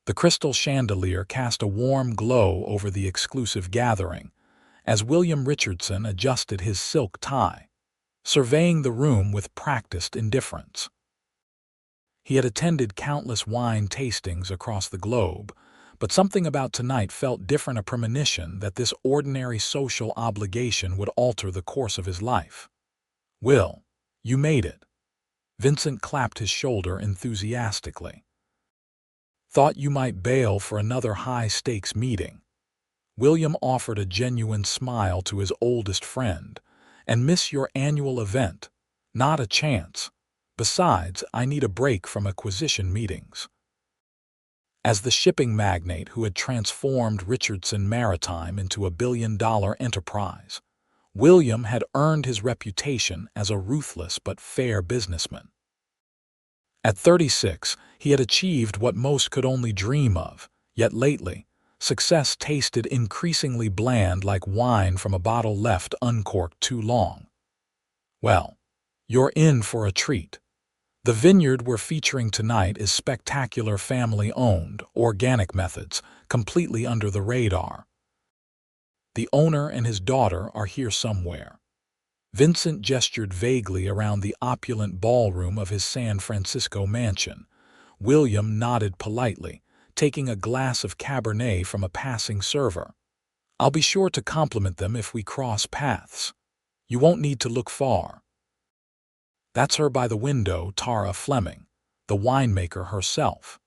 The crystal chandelier cast a warm glow over the exclusive gathering as William Richardson adjusted his silk tie, surveying the room with practiced indifference. He had attended countless wine tastings across the globe, but something about tonight felt different, a premonition that this ordinary social obligation would alter the course of his life. "Will, you made it." Vincent clapped his shoulder enthusiastically. "Thought you might bail for another high-stakes meeting." William offered a genuine smile to his oldest friend. "And miss your annual event? Not a chance. Besides, I need a break from acquisition meetings." As the shipping magnate who had transformed Richardson Maritime into a billion-dollar enterprise, William had earned his reputation as a ruthless but fair businessman. At 36, he had achieved what most could only dream of, yet lately, success tasted increasingly bland, like wine from a bottle left uncorked too long. "Well, you're in for a treat. The vineyard we're featuring tonight is spectacular, family-owned, organic methods, completely under the radar. The owner and his daughter are here somewhere." Vincent gestured vaguely around the opulent ballroom of his San Francisco mansion. William nodded politely, taking a glass of Cabernet from a passing server. "I'll be sure to compliment them if we cross paths. You won't need to look far." "That's her by the window, Tara Fleming, the winemaker herself."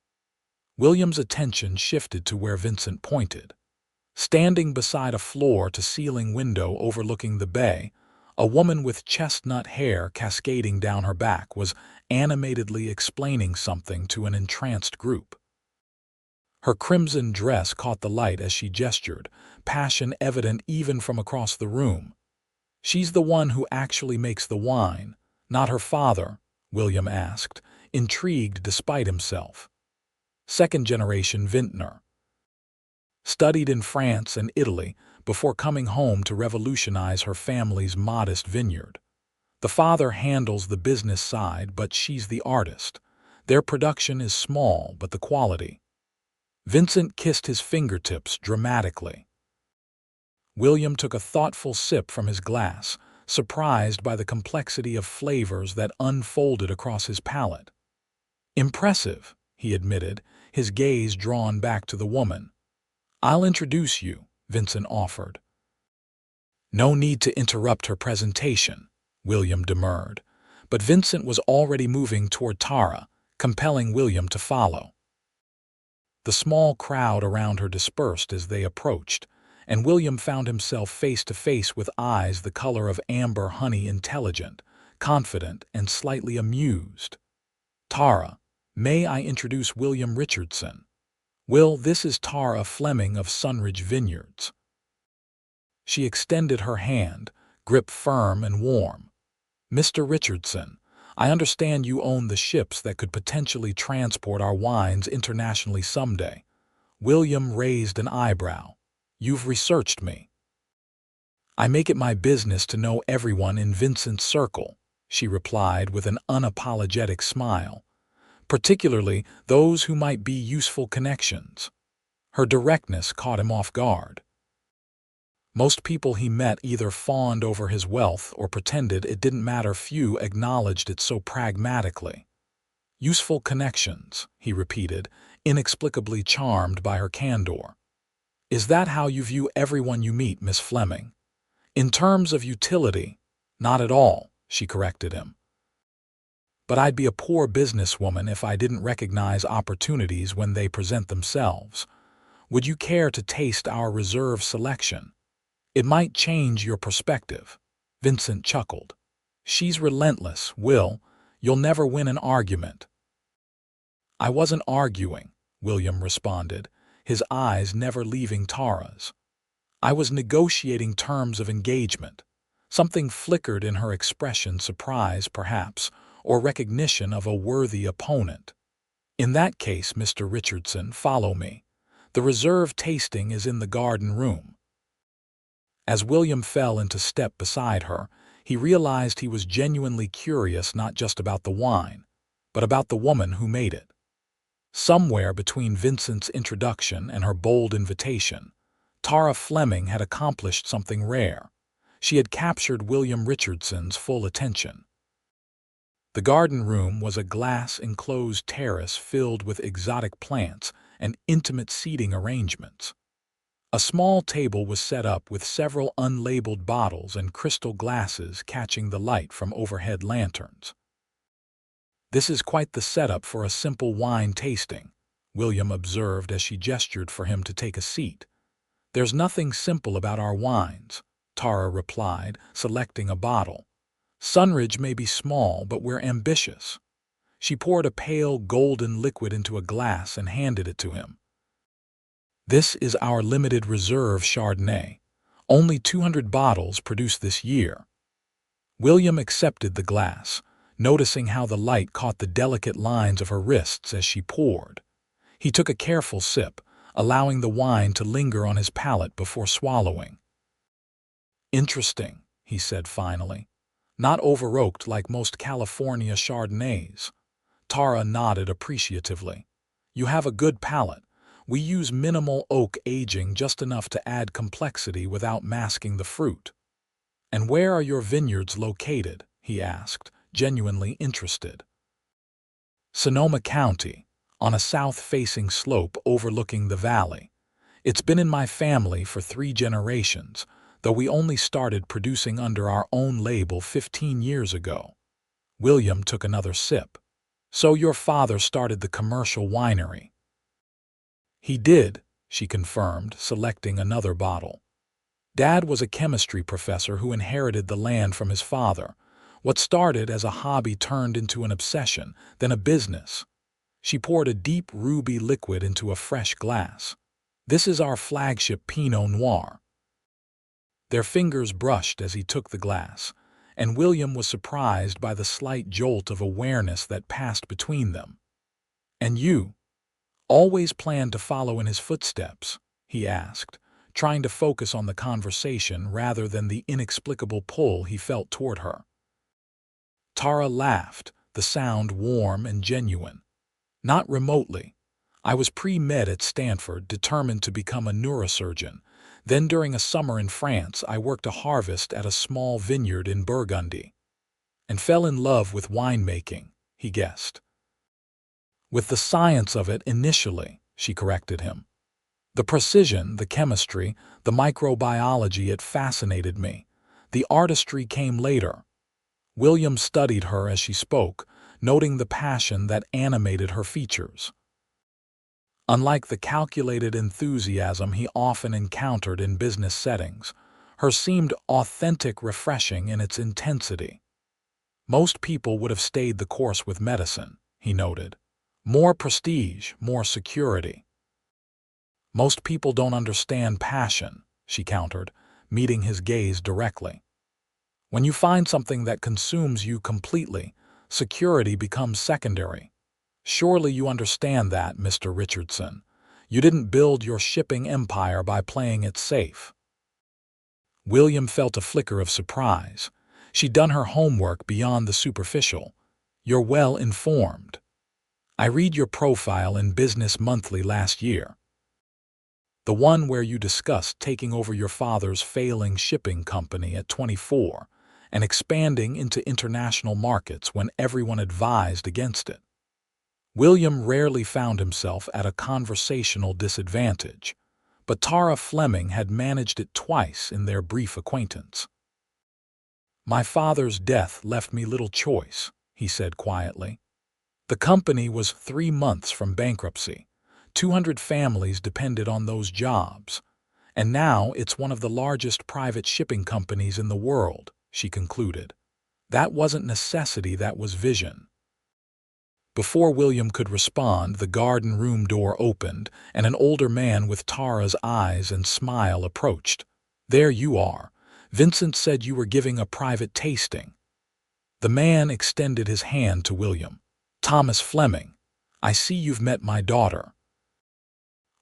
William's attention shifted to where Vincent pointed. Standing beside a floor-to-ceiling window overlooking the bay, a woman with chestnut hair cascading down her back was animatedly explaining something to an entranced group. Her crimson dress caught the light as she gestured, passion evident even from across the room. "She's the one who actually makes the wine, not her father?" William asked, intrigued despite himself. "Second-generation vintner. Studied in France and Italy before coming home to revolutionize her family's modest vineyard. The father handles the business side, but she's the artist. Their production is small, but the quality." Vincent kissed his fingertips dramatically. William took a thoughtful sip from his glass, surprised by the complexity of flavors that unfolded across his palate. "Impressive," he admitted, his gaze drawn back to the woman. "I'll introduce you," Vincent offered. "No need to interrupt her presentation," William demurred, but Vincent was already moving toward Tara, compelling William to follow. The small crowd around her dispersed as they approached, and William found himself face to face with eyes the color of amber honey, intelligent, confident, and slightly amused. "Tara, may I introduce William Richardson? Will, this is Tara Fleming of Sunridge Vineyards." She extended her hand, grip firm and warm. "Mr. Richardson, I understand you own the ships that could potentially transport our wines internationally someday." William raised an eyebrow. "You've researched me." "I make it my business to know everyone in Vincent's circle," she replied with an unapologetic smile, "particularly those who might be useful connections." Her directness caught him off guard. Most people he met either fawned over his wealth or pretended it didn't matter. Few acknowledged it so pragmatically. "Useful connections," he repeated, inexplicably charmed by her candor. "Is that how you view everyone you meet, Miss Fleming?" "In terms of utility, not at all," she corrected him. "But I'd be a poor businesswoman if I didn't recognize opportunities when they present themselves. Would you care to taste our reserve selection? It might change your perspective." Vincent chuckled. "She's relentless, Will. You'll never win an argument." "I wasn't arguing," William responded, his eyes never leaving Tara's. "I was negotiating terms of engagement." Something flickered in her expression, surprise perhaps, or recognition of a worthy opponent. "In that case, Mr. Richardson, follow me. The reserve tasting is in the garden room." As William fell into step beside her, he realized he was genuinely curious not just about the wine, but about the woman who made it. Somewhere between Vincent's introduction and her bold invitation, Tara Fleming had accomplished something rare. She had captured William Richardson's full attention. The garden room was a glass-enclosed terrace filled with exotic plants and intimate seating arrangements. A small table was set up with several unlabeled bottles and crystal glasses catching the light from overhead lanterns. "This is quite the setup for a simple wine tasting," William observed as she gestured for him to take a seat. "There's nothing simple about our wines," Tara replied, selecting a bottle. "Sunridge may be small, but we're ambitious." She poured a pale golden liquid into a glass and handed it to him. "This is our limited reserve Chardonnay. Only 200 bottles produced this year." William accepted the glass, noticing how the light caught the delicate lines of her wrists as she poured. He took a careful sip, allowing the wine to linger on his palate before swallowing. "Interesting," he said finally. "Not over-oaked like most California Chardonnays." Tara nodded appreciatively. "You have a good palate. We use minimal oak aging, just enough to add complexity without masking the fruit." "And where are your vineyards located?" he asked, genuinely interested. "Sonoma County, on a south-facing slope overlooking the valley. It's been in my family for 3 generations, though we only started producing under our own label 15 years ago." William took another sip. "So your father started the commercial winery?" "He did," she confirmed, selecting another bottle. "Dad was a chemistry professor who inherited the land from his father. What started as a hobby turned into an obsession, then a business." She poured a deep ruby liquid into a fresh glass. "This is our flagship Pinot Noir." Their fingers brushed as he took the glass, and William was surprised by the slight jolt of awareness that passed between them. "And you always planned to follow in his footsteps?" he asked, trying to focus on the conversation rather than the inexplicable pull he felt toward her. Tara laughed, the sound warm and genuine. "Not remotely. I was pre-med at Stanford, determined to become a neurosurgeon. Then during a summer in France, I worked a harvest at a small vineyard in Burgundy. And fell in love with winemaking," he guessed. "With the science of it initially," she corrected him. "The precision, the chemistry, the microbiology, it fascinated me. The artistry came later." William studied her as she spoke, noting the passion that animated her features. Unlike the calculated enthusiasm he often encountered in business settings, hers seemed authentic, refreshing in its intensity. "Most people would have stayed the course with medicine," he noted. "More prestige, more security." "Most people don't understand passion," she countered, meeting his gaze directly. "When you find something that consumes you completely, security becomes secondary. Surely you understand that, Mr. Richardson. You didn't build your shipping empire by playing it safe." William felt a flicker of surprise. She'd done her homework beyond the superficial. "You're well informed. I read your profile in Business Monthly last year. The one where you discussed taking over your father's failing shipping company at 24 and expanding into international markets when everyone advised against it." William rarely found himself at a conversational disadvantage, but Tara Fleming had managed it twice in their brief acquaintance. "My father's death left me little choice," he said quietly. "The company was 3 months from bankruptcy. 200 families depended on those jobs. And now it's one of the largest private shipping companies in the world," she concluded. "That wasn't necessity, that was vision." Before William could respond, the garden room door opened, and an older man with Tara's eyes and smile approached. "There you are. Vincent said you were giving a private tasting." The man extended his hand to William. "Thomas Fleming, I see you've met my daughter."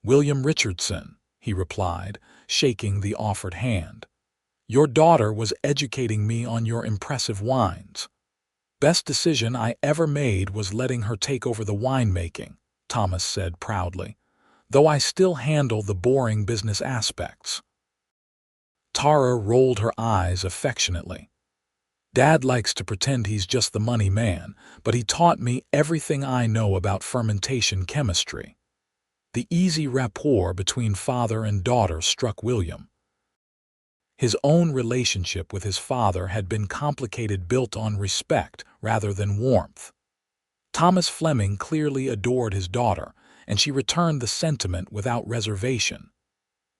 "William Richardson," he replied, shaking the offered hand. "Your daughter was educating me on your impressive wines. Best decision I ever made was letting her take over the winemaking," Thomas said proudly, though I still handle the boring business aspects. Tara rolled her eyes affectionately. Dad likes to pretend he's just the money man, but he taught me everything I know about fermentation chemistry. The easy rapport between father and daughter struck William. His own relationship with his father had been complicated, built on respect rather than warmth. Thomas Fleming clearly adored his daughter, and she returned the sentiment without reservation.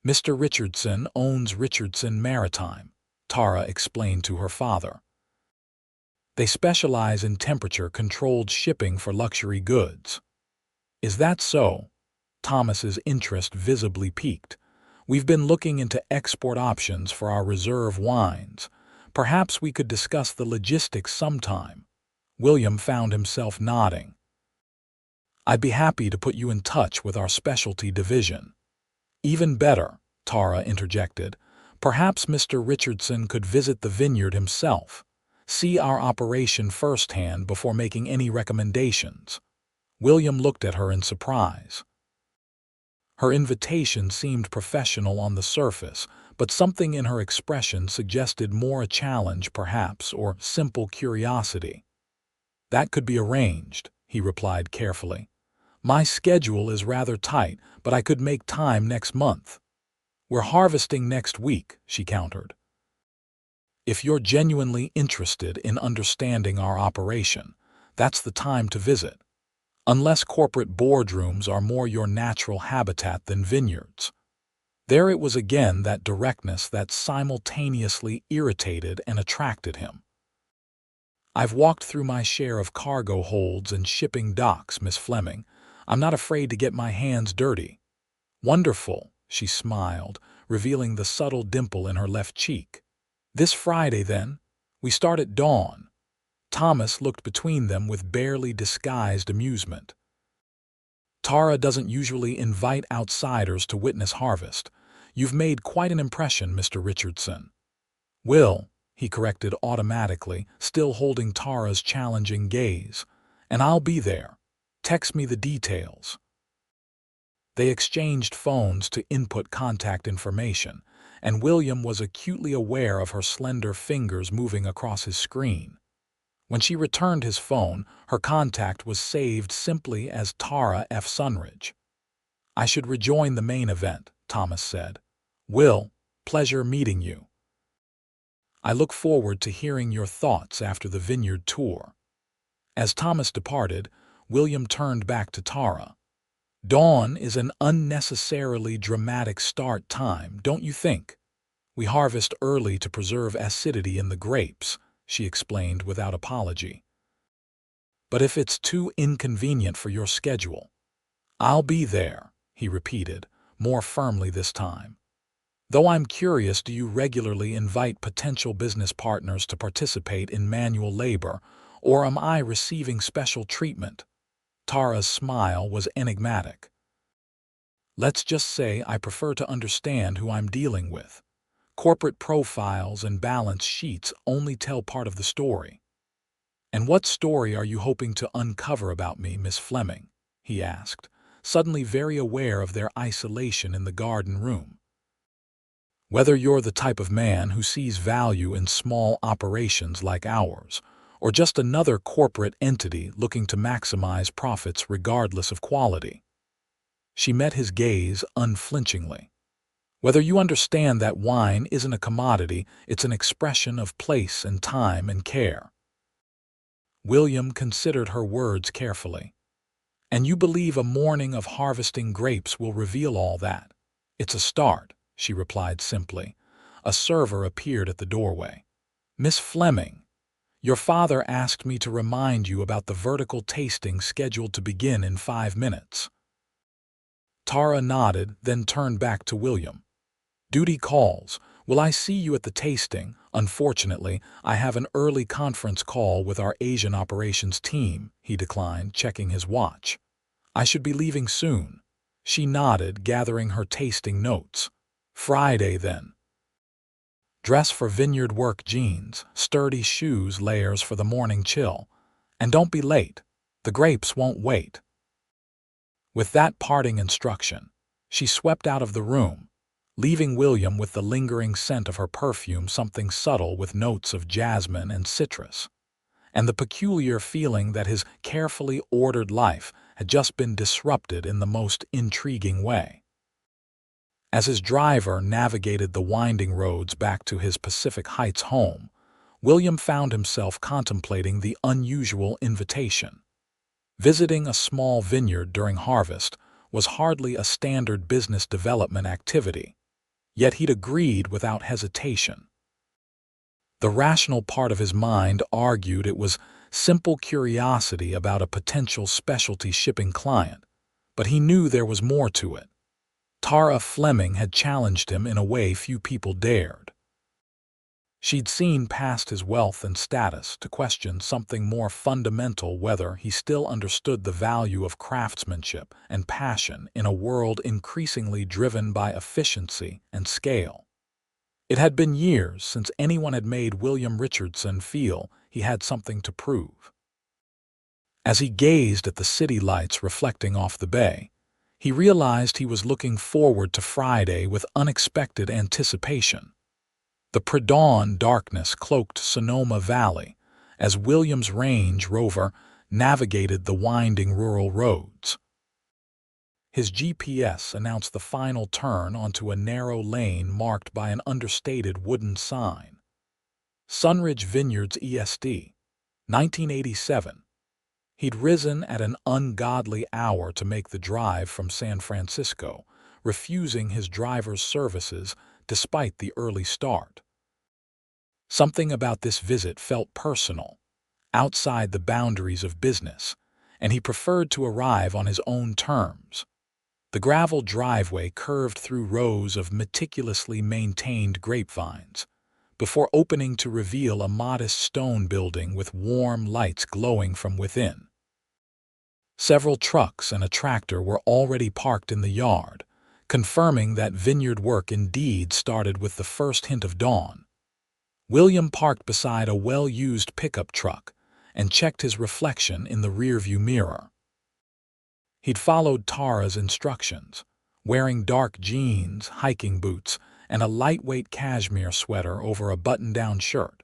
Mr. Richardson owns Richardson Maritime, Tara explained to her father. They specialize in temperature-controlled shipping for luxury goods. Is that so? Thomas's interest visibly piqued. We've been looking into export options for our reserve wines. Perhaps we could discuss the logistics sometime. William found himself nodding. I'd be happy to put you in touch with our specialty division. Even better, Tara interjected. Perhaps Mr. Richardson could visit the vineyard himself, see our operation firsthand before making any recommendations. William looked at her in surprise. Her invitation seemed professional on the surface, but something in her expression suggested more a challenge perhaps, or simple curiosity. That could be arranged, he replied carefully. My schedule is rather tight, but I could make time next month. We're harvesting next week, she countered. If you're genuinely interested in understanding our operation, that's the time to visit. Unless corporate boardrooms are more your natural habitat than vineyards. There it was again, that directness that simultaneously irritated and attracted him. I've walked through my share of cargo holds and shipping docks, Miss Fleming. I'm not afraid to get my hands dirty. Wonderful, she smiled, revealing the subtle dimple in her left cheek. This Friday, then? We start at dawn. Thomas looked between them with barely disguised amusement. Tara doesn't usually invite outsiders to witness harvest. You've made quite an impression, Mr. Richardson. Will, he corrected automatically, still holding Tara's challenging gaze. And I'll be there. Text me the details. They exchanged phones to input contact information, and William was acutely aware of her slender fingers moving across his screen. When she returned his phone, her contact was saved simply as Tara F. Sunridge. I should rejoin the main event, Thomas said. Will, pleasure meeting you. I look forward to hearing your thoughts after the vineyard tour. As Thomas departed, William turned back to Tara. Dawn is an unnecessarily dramatic start time, don't you think? We harvest early to preserve acidity in the grapes, she explained without apology. But if it's too inconvenient for your schedule, I'll be there, he repeated, more firmly this time. Though I'm curious, do you regularly invite potential business partners to participate in manual labor, or am I receiving special treatment? Tara's smile was enigmatic. Let's just say I prefer to understand who I'm dealing with. Corporate profiles and balance sheets only tell part of the story. And what story are you hoping to uncover about me, Miss Fleming? He asked, suddenly very aware of their isolation in the garden room. Whether you're the type of man who sees value in small operations like ours, or just another corporate entity looking to maximize profits regardless of quality. She met his gaze unflinchingly. Whether you understand that wine isn't a commodity, it's an expression of place and time and care. William considered her words carefully. And you believe a morning of harvesting grapes will reveal all that? It's a start, she replied simply. A server appeared at the doorway. Miss Fleming, your father asked me to remind you about the vertical tasting scheduled to begin in 5 minutes. Tara nodded, then turned back to William. Duty calls. Will I see you at the tasting? Unfortunately, I have an early conference call with our Asian operations team, he declined, checking his watch. I should be leaving soon. She nodded, gathering her tasting notes. Friday, then. Dress for vineyard work, jeans, sturdy shoes, layers for the morning chill. And don't be late. The grapes won't wait. With that parting instruction, she swept out of the room, leaving William with the lingering scent of her perfume, something subtle with notes of jasmine and citrus, and the peculiar feeling that his carefully ordered life had just been disrupted in the most intriguing way. As his driver navigated the winding roads back to his Pacific Heights home, William found himself contemplating the unusual invitation. Visiting a small vineyard during harvest was hardly a standard business development activity, yet he'd agreed without hesitation. The rational part of his mind argued it was simple curiosity about a potential specialty shipping client, but he knew there was more to it. Tara Fleming had challenged him in a way few people dared. She'd seen past his wealth and status to question something more fundamental: whether he still understood the value of craftsmanship and passion in a world increasingly driven by efficiency and scale. It had been years since anyone had made William Richardson feel he had something to prove. As he gazed at the city lights reflecting off the bay, he realized he was looking forward to Friday with unexpected anticipation. The pre-dawn darkness cloaked Sonoma Valley as William's Range Rover navigated the winding rural roads. His GPS announced the final turn onto a narrow lane marked by an understated wooden sign. Sunridge Vineyards ESD, 1987. He'd risen at an ungodly hour to make the drive from San Francisco, refusing his driver's services despite the early start. Something about this visit felt personal, outside the boundaries of business, and he preferred to arrive on his own terms. The gravel driveway curved through rows of meticulously maintained grapevines, before opening to reveal a modest stone building with warm lights glowing from within. Several trucks and a tractor were already parked in the yard, confirming that vineyard work indeed started with the first hint of dawn. William parked beside a well-used pickup truck and checked his reflection in the rearview mirror. He'd followed Tara's instructions, wearing dark jeans, hiking boots, and a lightweight cashmere sweater over a button-down shirt.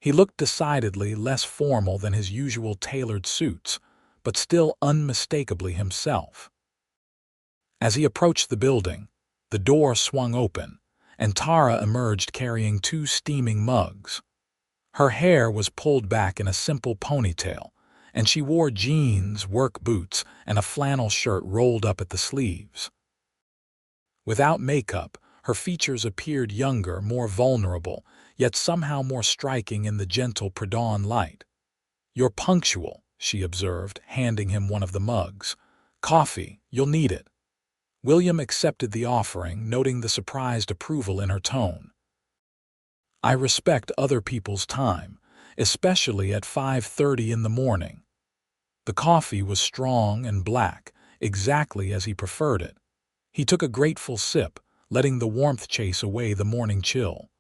He looked decidedly less formal than his usual tailored suits, but still unmistakably himself. As he approached the building, the door swung open, and Tara emerged carrying 2 steaming mugs. Her hair was pulled back in a simple ponytail, and she wore jeans, work boots, and a flannel shirt rolled up at the sleeves. Without makeup, her features appeared younger, more vulnerable, yet somehow more striking in the gentle pre-dawn light. "You're punctual," she observed, handing him one of the mugs. "Coffee, you'll need it." William accepted the offering, noting the surprised approval in her tone. "I respect other people's time, especially at 5:30 in the morning." The coffee was strong and black, exactly as he preferred it. He took a grateful sip, letting the warmth chase away the morning chill.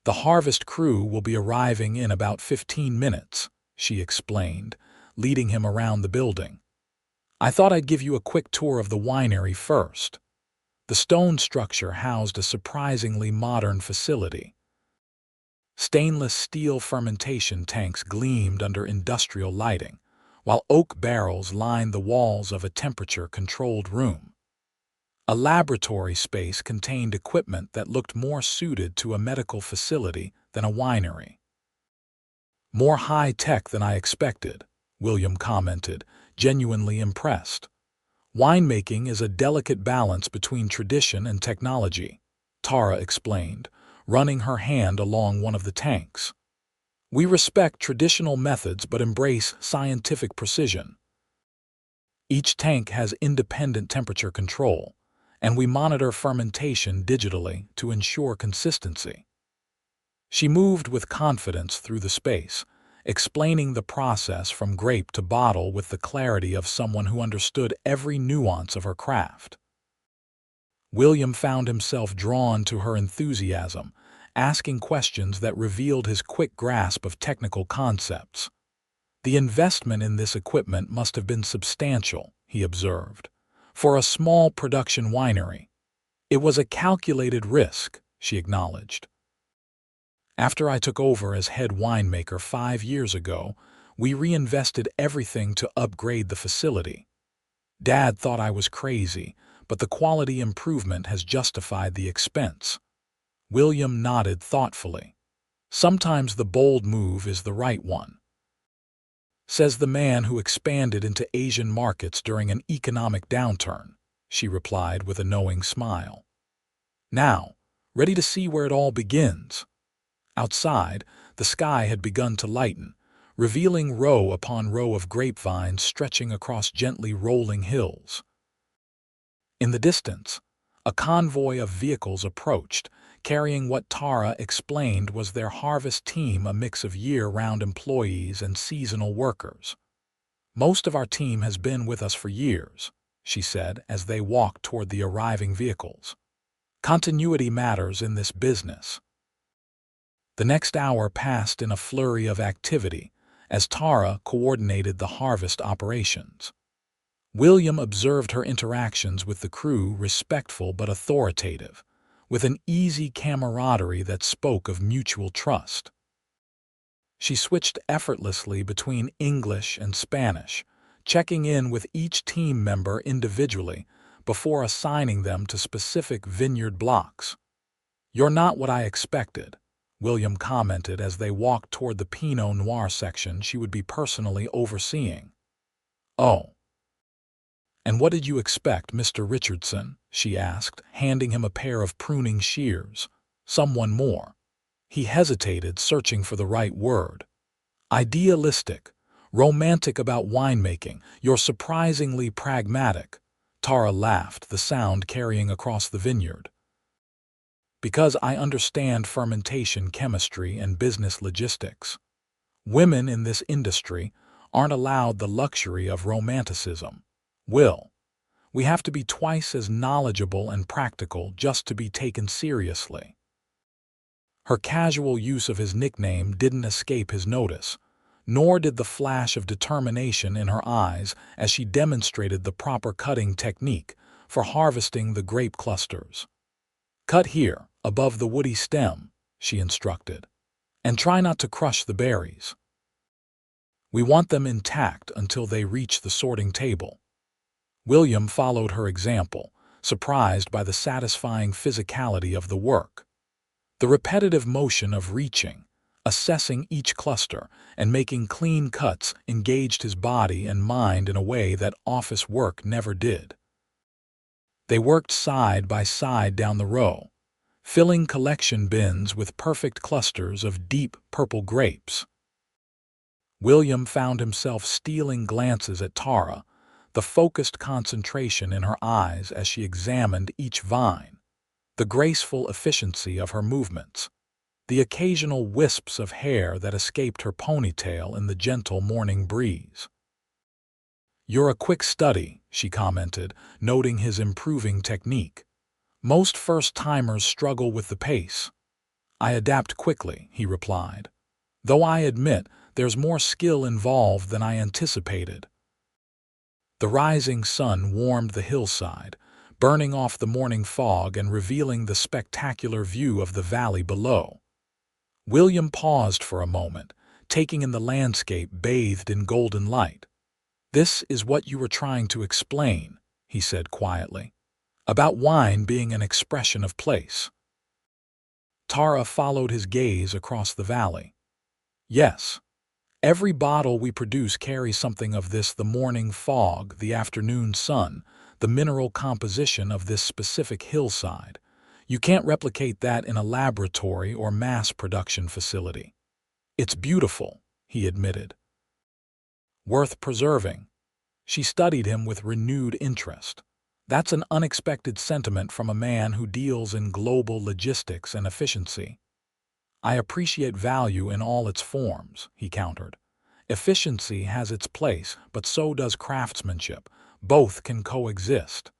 "The harvest crew will be arriving in about 15 minutes, she explained, leading him around the building. "I thought I'd give you a quick tour of the winery first." The stone structure housed a surprisingly modern facility. Stainless steel fermentation tanks gleamed under industrial lighting, while oak barrels lined the walls of a temperature-controlled room. A laboratory space contained equipment that looked more suited to a medical facility than a winery. "More high-tech than I expected," William commented, genuinely impressed. "Winemaking is a delicate balance between tradition and technology," Tara explained, running her hand along one of the tanks. "We respect traditional methods but embrace scientific precision. Each tank has independent temperature control, and we monitor fermentation digitally to ensure consistency." She moved with confidence through the space, explaining the process from grape to bottle with the clarity of someone who understood every nuance of her craft. William found himself drawn to her enthusiasm, asking questions that revealed his quick grasp of technical concepts. "The investment in this equipment must have been substantial," he observed. "For a small production winery." "It was a calculated risk," she acknowledged. "After I took over as head winemaker 5 years ago, we reinvested everything to upgrade the facility. Dad thought I was crazy, but the quality improvement has justified the expense." William nodded thoughtfully. "Sometimes the bold move is the right one," says the man who expanded into Asian markets during an economic downturn, she replied with a knowing smile. "Now, ready to see where it all begins?" Outside, the sky had begun to lighten, revealing row upon row of grapevines stretching across gently rolling hills. In the distance, a convoy of vehicles approached, carrying what Tara explained was their harvest team, a mix of year-round employees and seasonal workers. "Most of our team has been with us for years," she said as they walked toward the arriving vehicles. "Continuity matters in this business." The next hour passed in a flurry of activity as Tara coordinated the harvest operations. William observed her interactions with the crew, respectful but authoritative, with an easy camaraderie that spoke of mutual trust. She switched effortlessly between English and Spanish, checking in with each team member individually before assigning them to specific vineyard blocks. "You're not what I expected," William commented as they walked toward the Pinot Noir section she would be personally overseeing. "Oh. And what did you expect, Mr. Richardson?" she asked, handing him a pair of pruning shears. "Someone more." He hesitated, searching for the right word. "Idealistic, romantic about winemaking. You're surprisingly pragmatic." Tara laughed, the sound carrying across the vineyard. "Because I understand fermentation chemistry and business logistics. Women in this industry aren't allowed the luxury of romanticism. We have to be twice as knowledgeable and practical just to be taken seriously." Her casual use of his nickname didn't escape his notice, nor did the flash of determination in her eyes as she demonstrated the proper cutting technique for harvesting the grape clusters. "Cut here, above the woody stem," she instructed, "and try not to crush the berries. We want them intact until they reach the sorting table." William followed her example, surprised by the satisfying physicality of the work. The repetitive motion of reaching, assessing each cluster, and making clean cuts engaged his body and mind in a way that office work never did. They worked side by side down the row, filling collection bins with perfect clusters of deep purple grapes. William found himself stealing glances at Tara, the focused concentration in her eyes as she examined each vine, the graceful efficiency of her movements, the occasional wisps of hair that escaped her ponytail in the gentle morning breeze. "You're a quick study," she commented, noting his improving technique. "Most first-timers struggle with the pace." "I adapt quickly," he replied, "though I admit there's more skill involved than I anticipated." The rising sun warmed the hillside, burning off the morning fog and revealing the spectacular view of the valley below. William paused for a moment, taking in the landscape bathed in golden light. "This is what you were trying to explain," he said quietly, "about wine being an expression of place." Tara followed his gaze across the valley. "Yes. Every bottle we produce carries something of this: the morning fog, the afternoon sun, the mineral composition of this specific hillside. You can't replicate that in a laboratory or mass production facility." "It's beautiful," he admitted. "Worth preserving." She studied him with renewed interest. "That's an unexpected sentiment from a man who deals in global logistics and efficiency." "I appreciate value in all its forms," he countered. "Efficiency has its place, but so does craftsmanship. Both can coexist."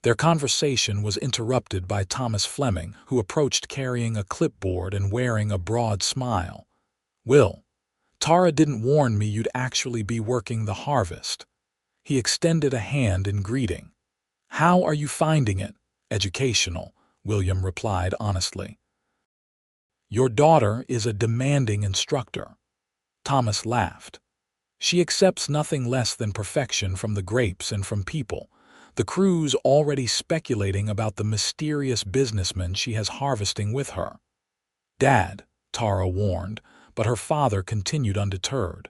Their conversation was interrupted by Tara Fleming, who approached carrying a clipboard and wearing a broad smile. "Will, Tara didn't warn me you'd actually be working the harvest." He extended a hand in greeting. "How are you finding it?" "Educational," William replied honestly. "Your daughter is a demanding instructor." Thomas laughed. "She accepts nothing less than perfection from the grapes and from people. The crew's already speculating about the mysterious businessman she has harvesting with her." "Dad," Tara warned, but her father continued undeterred.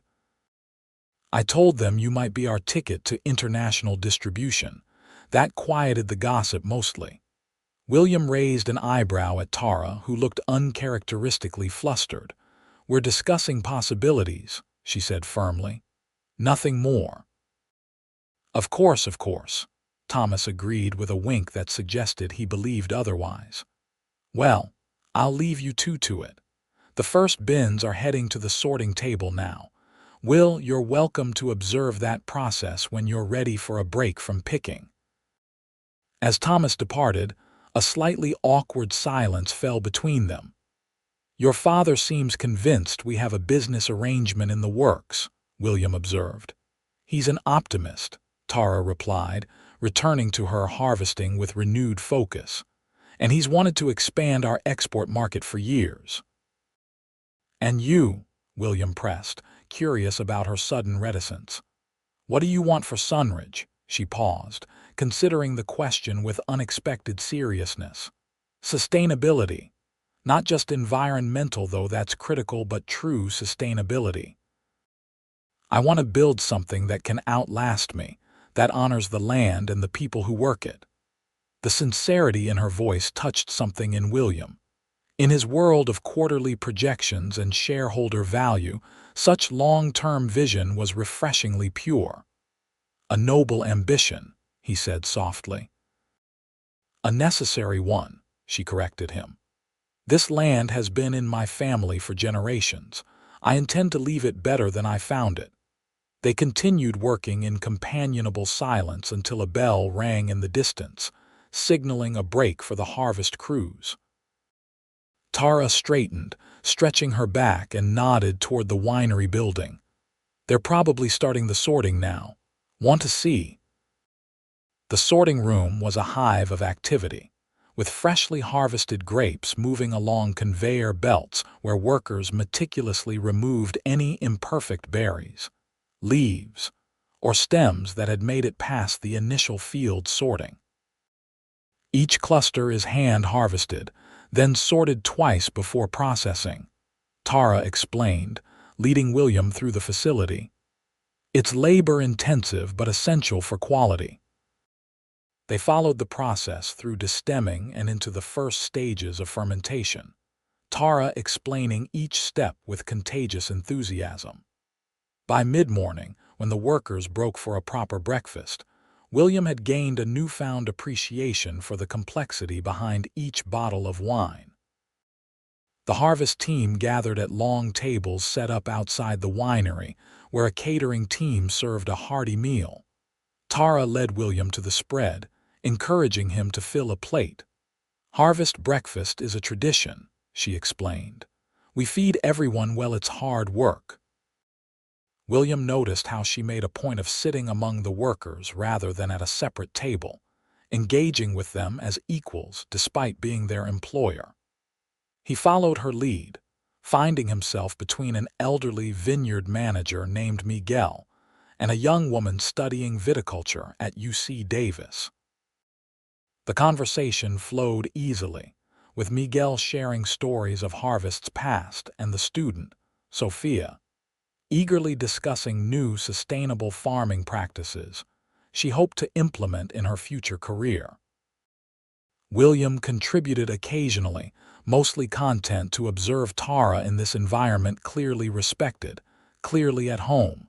"I told them you might be our ticket to international distribution." That quieted the gossip mostly. William raised an eyebrow at Tara, who looked uncharacteristically flustered. "We're discussing possibilities," she said firmly. "Nothing more." Of course," Thomas agreed with a wink that suggested he believed otherwise. "Well, I'll leave you two to it. The first bins are heading to the sorting table now. Will, you're welcome to observe that process when you're ready for a break from picking." As Thomas departed, a slightly awkward silence fell between them. "Your father seems convinced we have a business arrangement in the works," William observed. "He's an optimist," Tara replied, returning to her harvesting with renewed focus. "And he's wanted to expand our export market for years." "And you?" William pressed, curious about her sudden reticence. "What do you want for Sunridge?" She paused, considering the question with unexpected seriousness. "Sustainability. Not just environmental, though that's critical, but true sustainability. I want to build something that can outlast me, that honors the land and the people who work it." The sincerity in her voice touched something in William. In his world of quarterly projections and shareholder value, such long-term vision was refreshingly pure. "A noble ambition," he said softly. "A necessary one," she corrected him. "This land has been in my family for generations. I intend to leave it better than I found it." They continued working in companionable silence until a bell rang in the distance, signaling a break for the harvest cruise. Tara straightened, stretching her back, and nodded toward the winery building. "They're probably starting the sorting now. Want to see?" The sorting room was a hive of activity, with freshly harvested grapes moving along conveyor belts where workers meticulously removed any imperfect berries, leaves, or stems that had made it past the initial field sorting. Each cluster is hand-harvested, then sorted twice before processing, Tara explained, leading William through the facility. "It's labor-intensive but essential for quality." They followed the process through destemming and into the first stages of fermentation, Tara explaining each step with contagious enthusiasm. By mid-morning, when the workers broke for a proper breakfast, William had gained a newfound appreciation for the complexity behind each bottle of wine. The harvest team gathered at long tables set up outside the winery, where a catering team served a hearty meal. Tara led William to the spread, encouraging him to fill a plate. "Harvest breakfast is a tradition," she explained. "We feed everyone while it's hard work." William noticed how she made a point of sitting among the workers rather than at a separate table, engaging with them as equals despite being their employer. He followed her lead, finding himself between an elderly vineyard manager named Miguel and a young woman studying viticulture at UC Davis. The conversation flowed easily, with Miguel sharing stories of harvests past and the student, Sophia, eagerly discussing new sustainable farming practices she hoped to implement in her future career. William contributed occasionally, mostly content to observe Tara in this environment clearly respected, clearly at home.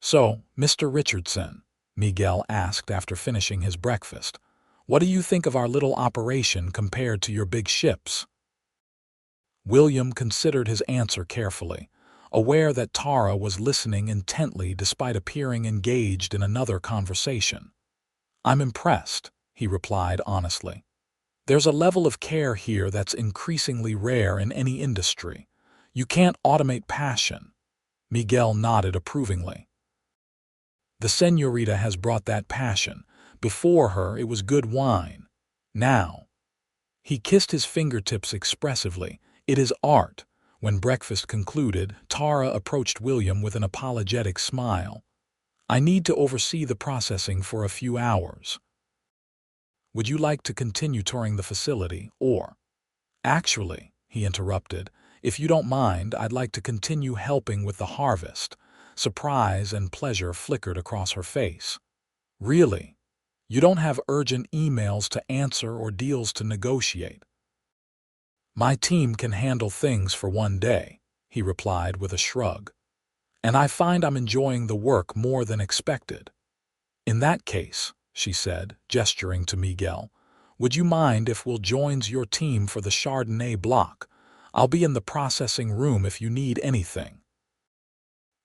"So, Mr. Richardson," Miguel asked after finishing his breakfast, "what do you think of our little operation compared to your big ships?" William considered his answer carefully, aware that Tara was listening intently despite appearing engaged in another conversation. "I'm impressed," he replied honestly. "There's a level of care here that's increasingly rare in any industry. You can't automate passion." Miguel nodded approvingly. The señorita has brought that passion. Before her it was good wine. Now. He kissed his fingertips expressively. It is art. When breakfast concluded, Tara approached William with an apologetic smile. I need to oversee the processing for a few hours. Would you like to continue touring the facility, or? Actually, he interrupted, if you don't mind, I'd like to continue helping with the harvest. Surprise and pleasure flickered across her face. Really? You don't have urgent emails to answer or deals to negotiate? My team can handle things for one day, he replied with a shrug. And I find I'm enjoying the work more than expected. In that case, she said, gesturing to Miguel, would you mind if Will joins your team for the Chardonnay block? I'll be in the processing room if you need anything.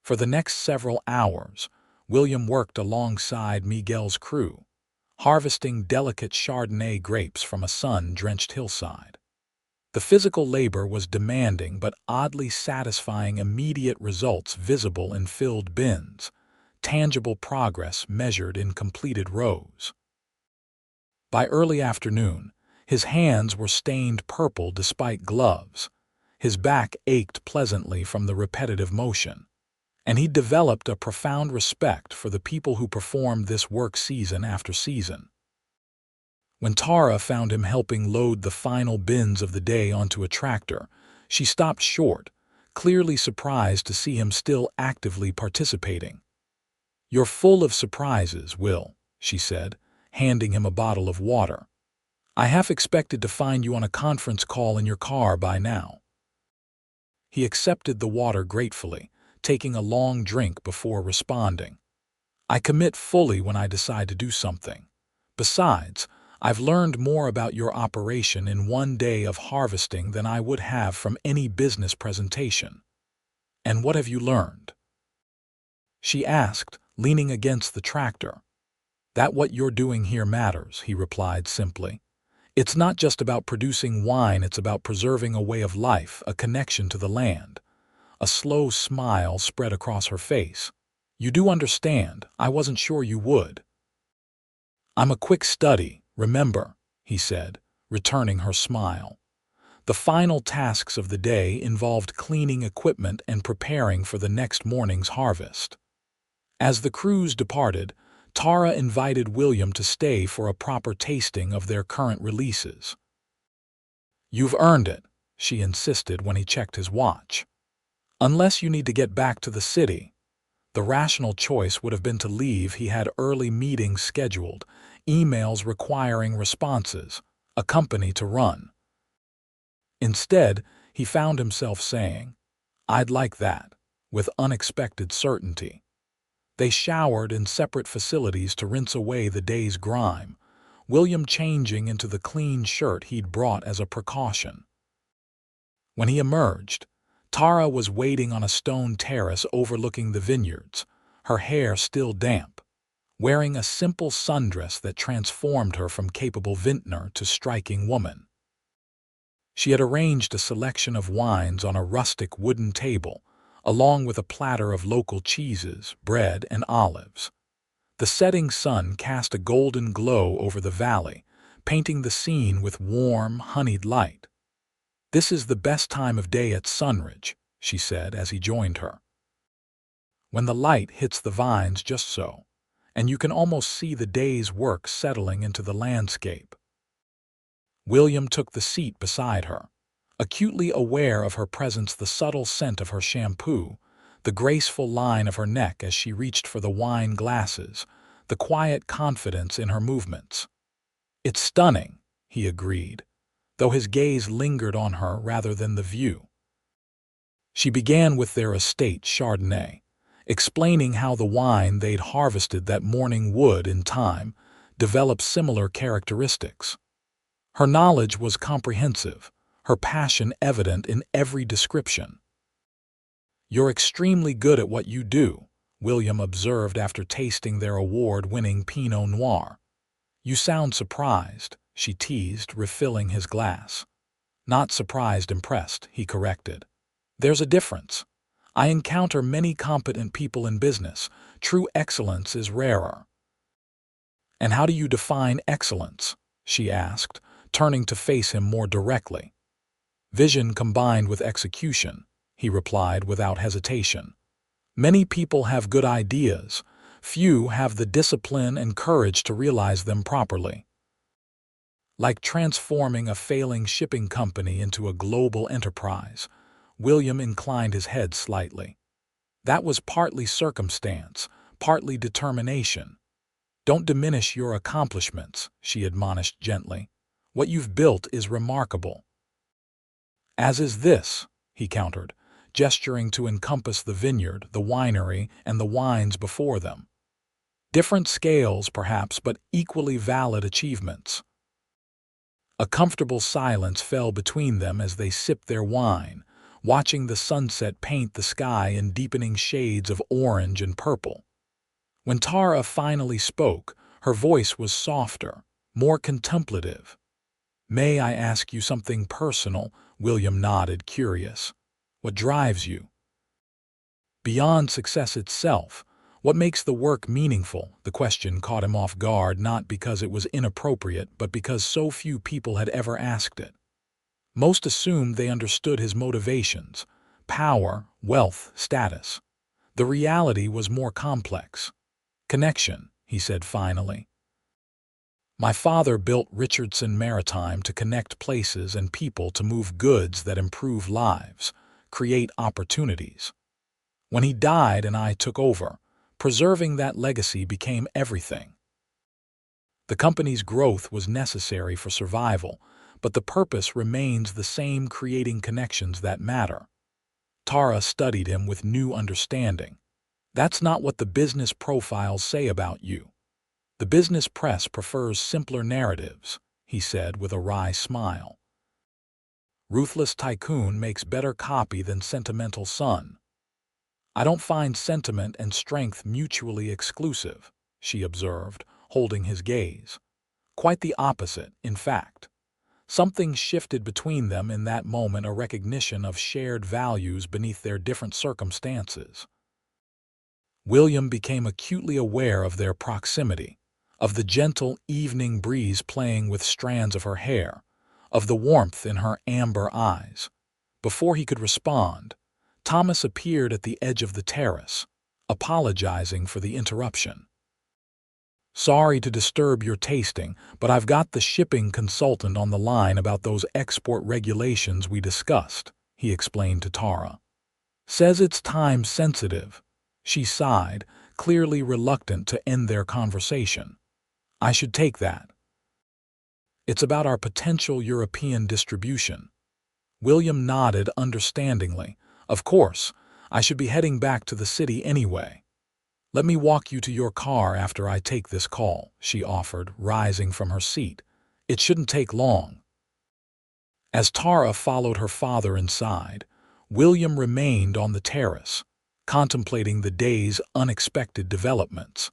For the next several hours, William worked alongside Miguel's crew, harvesting delicate Chardonnay grapes from a sun-drenched hillside. The physical labor was demanding but oddly satisfying, immediate results visible in filled bins, tangible progress measured in completed rows. By early afternoon, his hands were stained purple despite gloves. His back ached pleasantly from the repetitive motion, and he developed a profound respect for the people who performed this work season after season. When Tara found him helping load the final bins of the day onto a tractor, she stopped short, clearly surprised to see him still actively participating. You're full of surprises, Will, she said, handing him a bottle of water. I half expected to find you on a conference call in your car by now. He accepted the water gratefully, taking a long drink before responding. I commit fully when I decide to do something. Besides, I've learned more about your operation in one day of harvesting than I would have from any business presentation. And what have you learned? She asked, leaning against the tractor. That what you're doing here matters, he replied simply. It's not just about producing wine, it's about preserving a way of life, a connection to the land. A slow smile spread across her face. You do understand, I wasn't sure you would. I'm a quick study, remember, he said, returning her smile. The final tasks of the day involved cleaning equipment and preparing for the next morning's harvest. As the crews departed, Tara invited William to stay for a proper tasting of their current releases. You've earned it, she insisted when he checked his watch. Unless you need to get back to the city. The rational choice would have been to leave. He had early meetings scheduled, emails requiring responses, a company to run. Instead, he found himself saying, I'd like that, with unexpected certainty. They showered in separate facilities to rinse away the day's grime, William changing into the clean shirt he'd brought as a precaution. When he emerged, Tara was waiting on a stone terrace overlooking the vineyards, her hair still damp, wearing a simple sundress that transformed her from capable vintner to striking woman. She had arranged a selection of wines on a rustic wooden table, along with a platter of local cheeses, bread, and olives. The setting sun cast a golden glow over the valley, painting the scene with warm, honeyed light. This is the best time of day at Sunridge, she said as he joined her. When the light hits the vines just so, and you can almost see the day's work settling into the landscape. William took the seat beside her, acutely aware of her presence, the subtle scent of her shampoo, the graceful line of her neck as she reached for the wine glasses, the quiet confidence in her movements. It's stunning, he agreed, though his gaze lingered on her rather than the view. She began with their estate Chardonnay, explaining how the wine they'd harvested that morning would, in time, develop similar characteristics. Her knowledge was comprehensive, her passion evident in every description. You're extremely good at what you do, William observed after tasting their award-winning Pinot Noir. You sound surprised, she teased, refilling his glass. Not surprised, impressed, he corrected. There's a difference. I encounter many competent people in business. True excellence is rarer. And how do you define excellence? She asked, turning to face him more directly. Vision combined with execution, he replied without hesitation. Many people have good ideas. Few have the discipline and courage to realize them properly. Like transforming a failing shipping company into a global enterprise, William inclined his head slightly. That was partly circumstance, partly determination. Don't diminish your accomplishments, she admonished gently. What you've built is remarkable. As is this, he countered, gesturing to encompass the vineyard, the winery, and the wines before them. Different scales, perhaps, but equally valid achievements. A comfortable silence fell between them as they sipped their wine, watching the sunset paint the sky in deepening shades of orange and purple. When Tara finally spoke, her voice was softer, more contemplative. May I ask you something personal? William nodded, curious. What drives you? Beyond success itself, what makes the work meaningful? The question caught him off guard, not because it was inappropriate, but because so few people had ever asked it. Most assumed they understood his motivations: power, wealth, status. The reality was more complex. Connection, he said finally. My father built Richardson Maritime to connect places and people, to move goods that improve lives, create opportunities. When he died and I took over, preserving that legacy became everything. The company's growth was necessary for survival, but the purpose remains the same: creating connections that matter. Tara studied him with new understanding. That's not what the business profiles say about you. The business press prefers simpler narratives, he said with a wry smile. Ruthless tycoon makes better copy than sentimental son. I don't find sentiment and strength mutually exclusive, she observed, holding his gaze. Quite the opposite, in fact. Something shifted between them in that moment, a recognition of shared values beneath their different circumstances. William became acutely aware of their proximity, of the gentle evening breeze playing with strands of her hair, of the warmth in her amber eyes. Before he could respond, Thomas appeared at the edge of the terrace, apologizing for the interruption. Sorry to disturb your tasting, but I've got the shipping consultant on the line about those export regulations we discussed, he explained to Tara. Says it's time sensitive. She sighed, clearly reluctant to end their conversation. I should take that. It's about our potential European distribution. William nodded understandingly. Of course, I should be heading back to the city anyway. Let me walk you to your car after I take this call, she offered, rising from her seat. It shouldn't take long. As Tara followed her father inside, William remained on the terrace, contemplating the day's unexpected developments.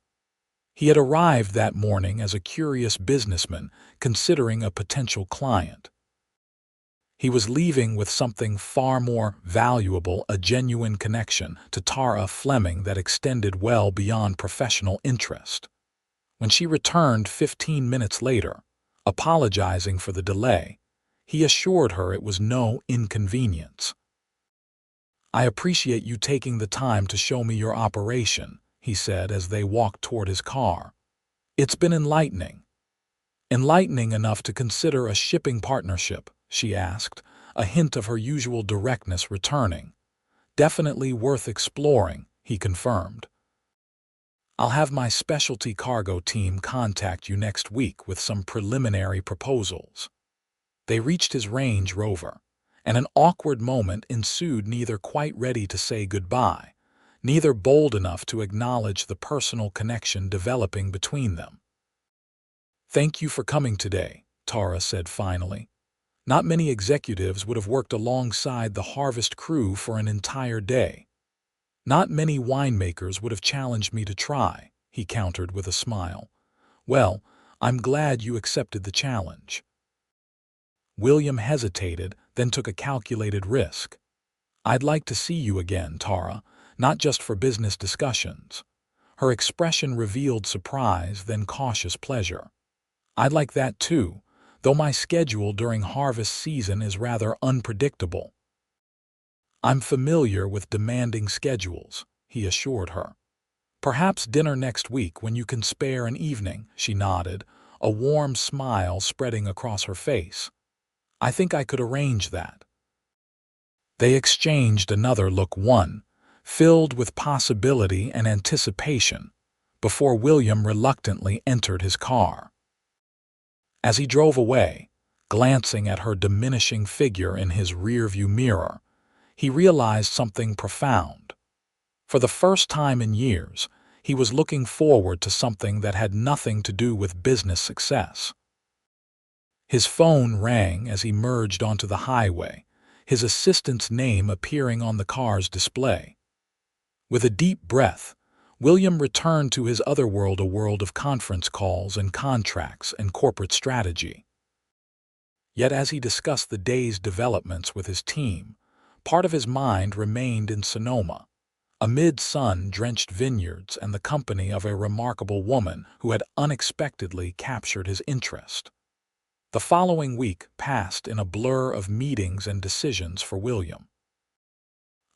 He had arrived that morning as a curious businessman considering a potential client. He was leaving with something far more valuable, a genuine connection to Tara Fleming that extended well beyond professional interest. When she returned 15 minutes later, apologizing for the delay, he assured her it was no inconvenience. I appreciate you taking the time to show me your operation, he said as they walked toward his car. It's been enlightening. Enlightening enough to consider a shipping partnership, she asked, a hint of her usual directness returning. Definitely worth exploring, he confirmed. I'll have my specialty cargo team contact you next week with some preliminary proposals. They reached his Range Rover, and an awkward moment ensued, neither quite ready to say goodbye, neither bold enough to acknowledge the personal connection developing between them. Thank you for coming today, Tara said finally. Not many executives would have worked alongside the harvest crew for an entire day. Not many winemakers would have challenged me to try, he countered with a smile. Well, I'm glad you accepted the challenge. William hesitated, then took a calculated risk. "I'd like to see you again, Tara, not just for business discussions." Her expression revealed surprise, then cautious pleasure. "I'd like that too, though my schedule during harvest season is rather unpredictable." "I'm familiar with demanding schedules," he assured her. "Perhaps dinner next week when you can spare an evening," she nodded, a warm smile spreading across her face. "I think I could arrange that." They exchanged another look, one filled with possibility and anticipation, before William reluctantly entered his car. As he drove away, glancing at her diminishing figure in his rearview mirror, he realized something profound. For the first time in years, he was looking forward to something that had nothing to do with business success. His phone rang as he merged onto the highway, his assistant's name appearing on the car's display. With a deep breath, William returned to his other world, a world of conference calls and contracts and corporate strategy. Yet as he discussed the day's developments with his team, part of his mind remained in Sonoma, amid sun-drenched vineyards and the company of a remarkable woman who had unexpectedly captured his interest. The following week passed in a blur of meetings and decisions for William.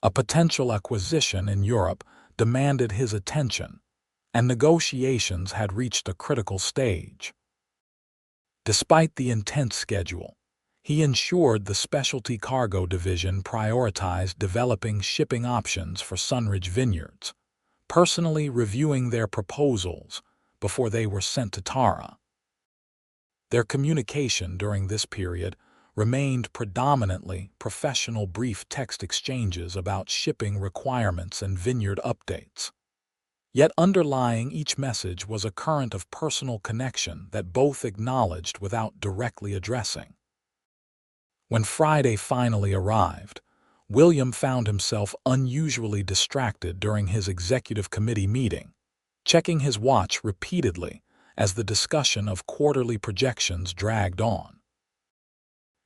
A potential acquisition in Europe demanded his attention, and negotiations had reached a critical stage. Despite the intense schedule, he ensured the specialty cargo division prioritized developing shipping options for Sunridge Vineyards, personally reviewing their proposals before they were sent to Tara. Their communication during this period remained predominantly professional brief text exchanges about shipping requirements and vineyard updates. Yet underlying each message was a current of personal connection that both acknowledged without directly addressing. When Friday finally arrived, William found himself unusually distracted during his executive committee meeting, checking his watch repeatedly as the discussion of quarterly projections dragged on.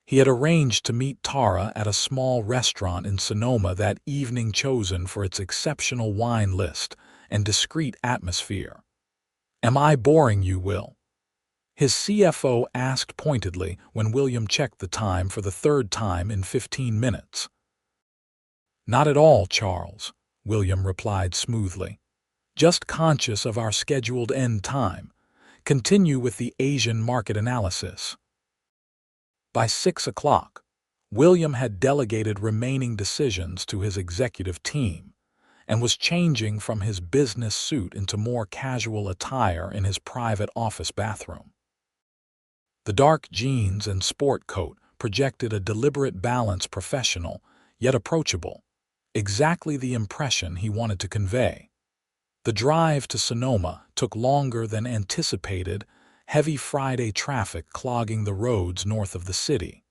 He had arranged to meet Tara at a small restaurant in Sonoma that evening, chosen for its exceptional wine list and discreet atmosphere. "Am I boring you, Will?" his CFO asked pointedly when William checked the time for the third time in 15 minutes. "Not at all, Charles," William replied smoothly. "Just conscious of our scheduled end time. Continue with the Asian market analysis." By 6 o'clock, William had delegated remaining decisions to his executive team and was changing from his business suit into more casual attire in his private office bathroom. The dark jeans and sport coat projected a deliberate balance, professional yet approachable, exactly the impression he wanted to convey. The drive to Sonoma took longer than anticipated, heavy Friday traffic clogging the roads north of the city.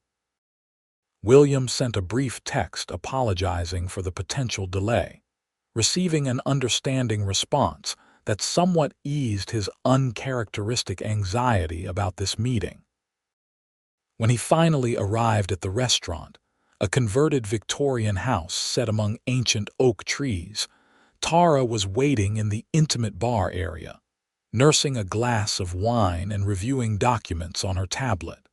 William sent a brief text apologizing for the potential delay, receiving an understanding response that somewhat eased his uncharacteristic anxiety about this meeting. When he finally arrived at the restaurant, a converted Victorian house set among ancient oak trees, Tara was waiting in the intimate bar area, nursing a glass of wine and reviewing documents on her tablet.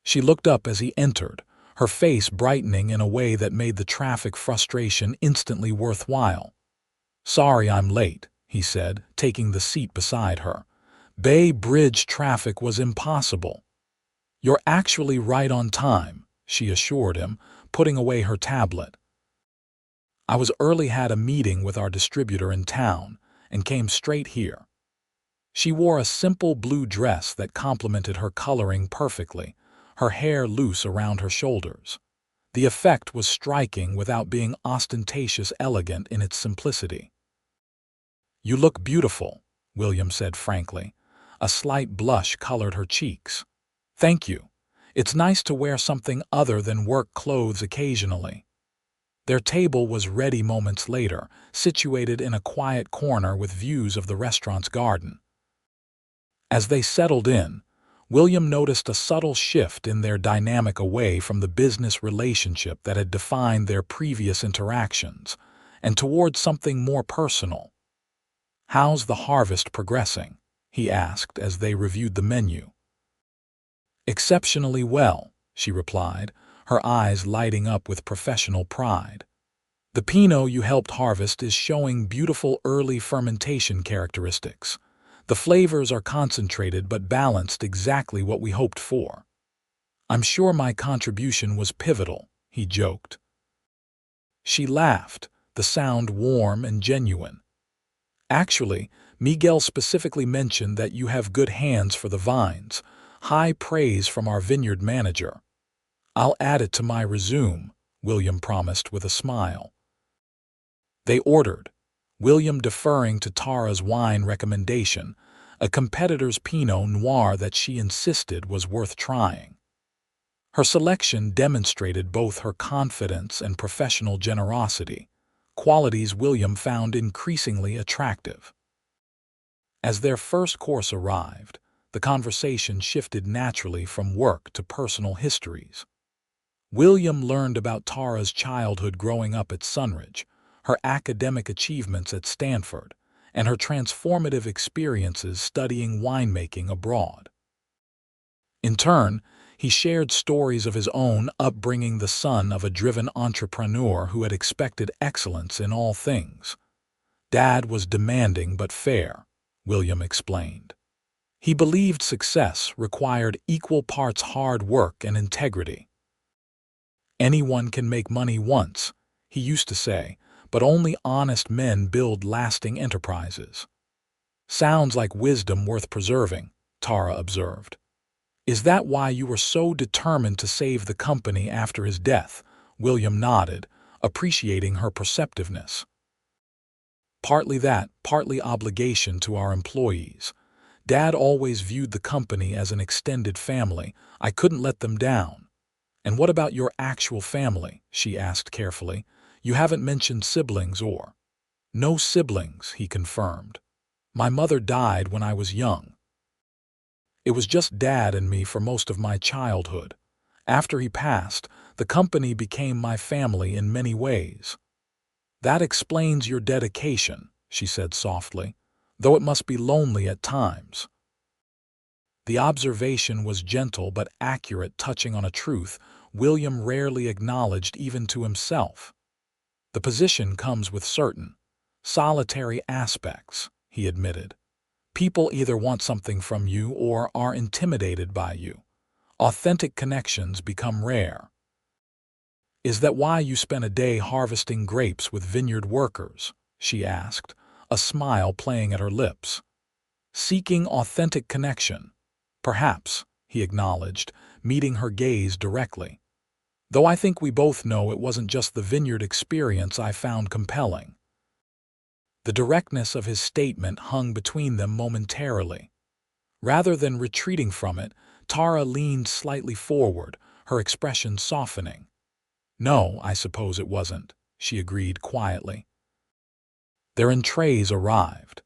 She looked up as he entered, her face brightening in a way that made the traffic frustration instantly worthwhile. "Sorry I'm late," he said, taking the seat beside her. "Bay Bridge traffic was impossible." "You're actually right on time," she assured him, putting away her tablet. "I was early, had a meeting with our distributor in town, and came straight here." She wore a simple blue dress that complemented her coloring perfectly, her hair loose around her shoulders. The effect was striking without being ostentatious, elegant in its simplicity. "You look beautiful," William said frankly. A slight blush colored her cheeks. "Thank you. It's nice to wear something other than work clothes occasionally." Their table was ready moments later, situated in a quiet corner with views of the restaurant's garden. As they settled in, William noticed a subtle shift in their dynamic away from the business relationship that had defined their previous interactions, and towards something more personal. "How's the harvest progressing?" he asked as they reviewed the menu. "Exceptionally well," she replied, her eyes lighting up with professional pride. "The Pinot you helped harvest is showing beautiful early fermentation characteristics. The flavors are concentrated but balanced, exactly what we hoped for." "I'm sure my contribution was pivotal," he joked. She laughed, the sound warm and genuine. "Actually, Miguel specifically mentioned that you have good hands for the vines. High praise from our vineyard manager." "I'll add it to my resume," William promised with a smile. They ordered, William deferring to Tara's wine recommendation, a competitor's Pinot Noir that she insisted was worth trying. Her selection demonstrated both her confidence and professional generosity, qualities William found increasingly attractive. As their first course arrived, the conversation shifted naturally from work to personal histories. William learned about Tara's childhood growing up at Sunridge, her academic achievements at Stanford, and her transformative experiences studying winemaking abroad. In turn, he shared stories of his own upbringing, the son of a driven entrepreneur who had expected excellence in all things. "Dad was demanding but fair," William explained. "He believed success required equal parts hard work and integrity. Anyone can make money once," he used to say, "but only honest men build lasting enterprises." "Sounds like wisdom worth preserving," Tara observed. "Is that why you were so determined to save the company after his death?" William nodded, appreciating her perceptiveness. "Partly that, partly obligation to our employees. Dad always viewed the company as an extended family. I couldn't let them down." "And what about your actual family?" she asked carefully. "You haven't mentioned siblings or—" "No siblings," he confirmed. "My mother died when I was young. It was just Dad and me for most of my childhood. After he passed, the company became my family in many ways." "That explains your dedication," she said softly, "though it must be lonely at times." The observation was gentle but accurate, touching on a truth William rarely acknowledged even to himself. "The position comes with certain solitary aspects," he admitted. "People either want something from you or are intimidated by you. Authentic connections become rare." "Is that why you spent a day harvesting grapes with vineyard workers?" she asked, a smile playing at her lips. "Seeking authentic connection." "Perhaps," he acknowledged, meeting her gaze directly. "Though I think we both know it wasn't just the vineyard experience I found compelling." The directness of his statement hung between them momentarily. Rather than retreating from it, Tara leaned slightly forward, her expression softening. "No, I suppose it wasn't," she agreed quietly. Their entrees arrived,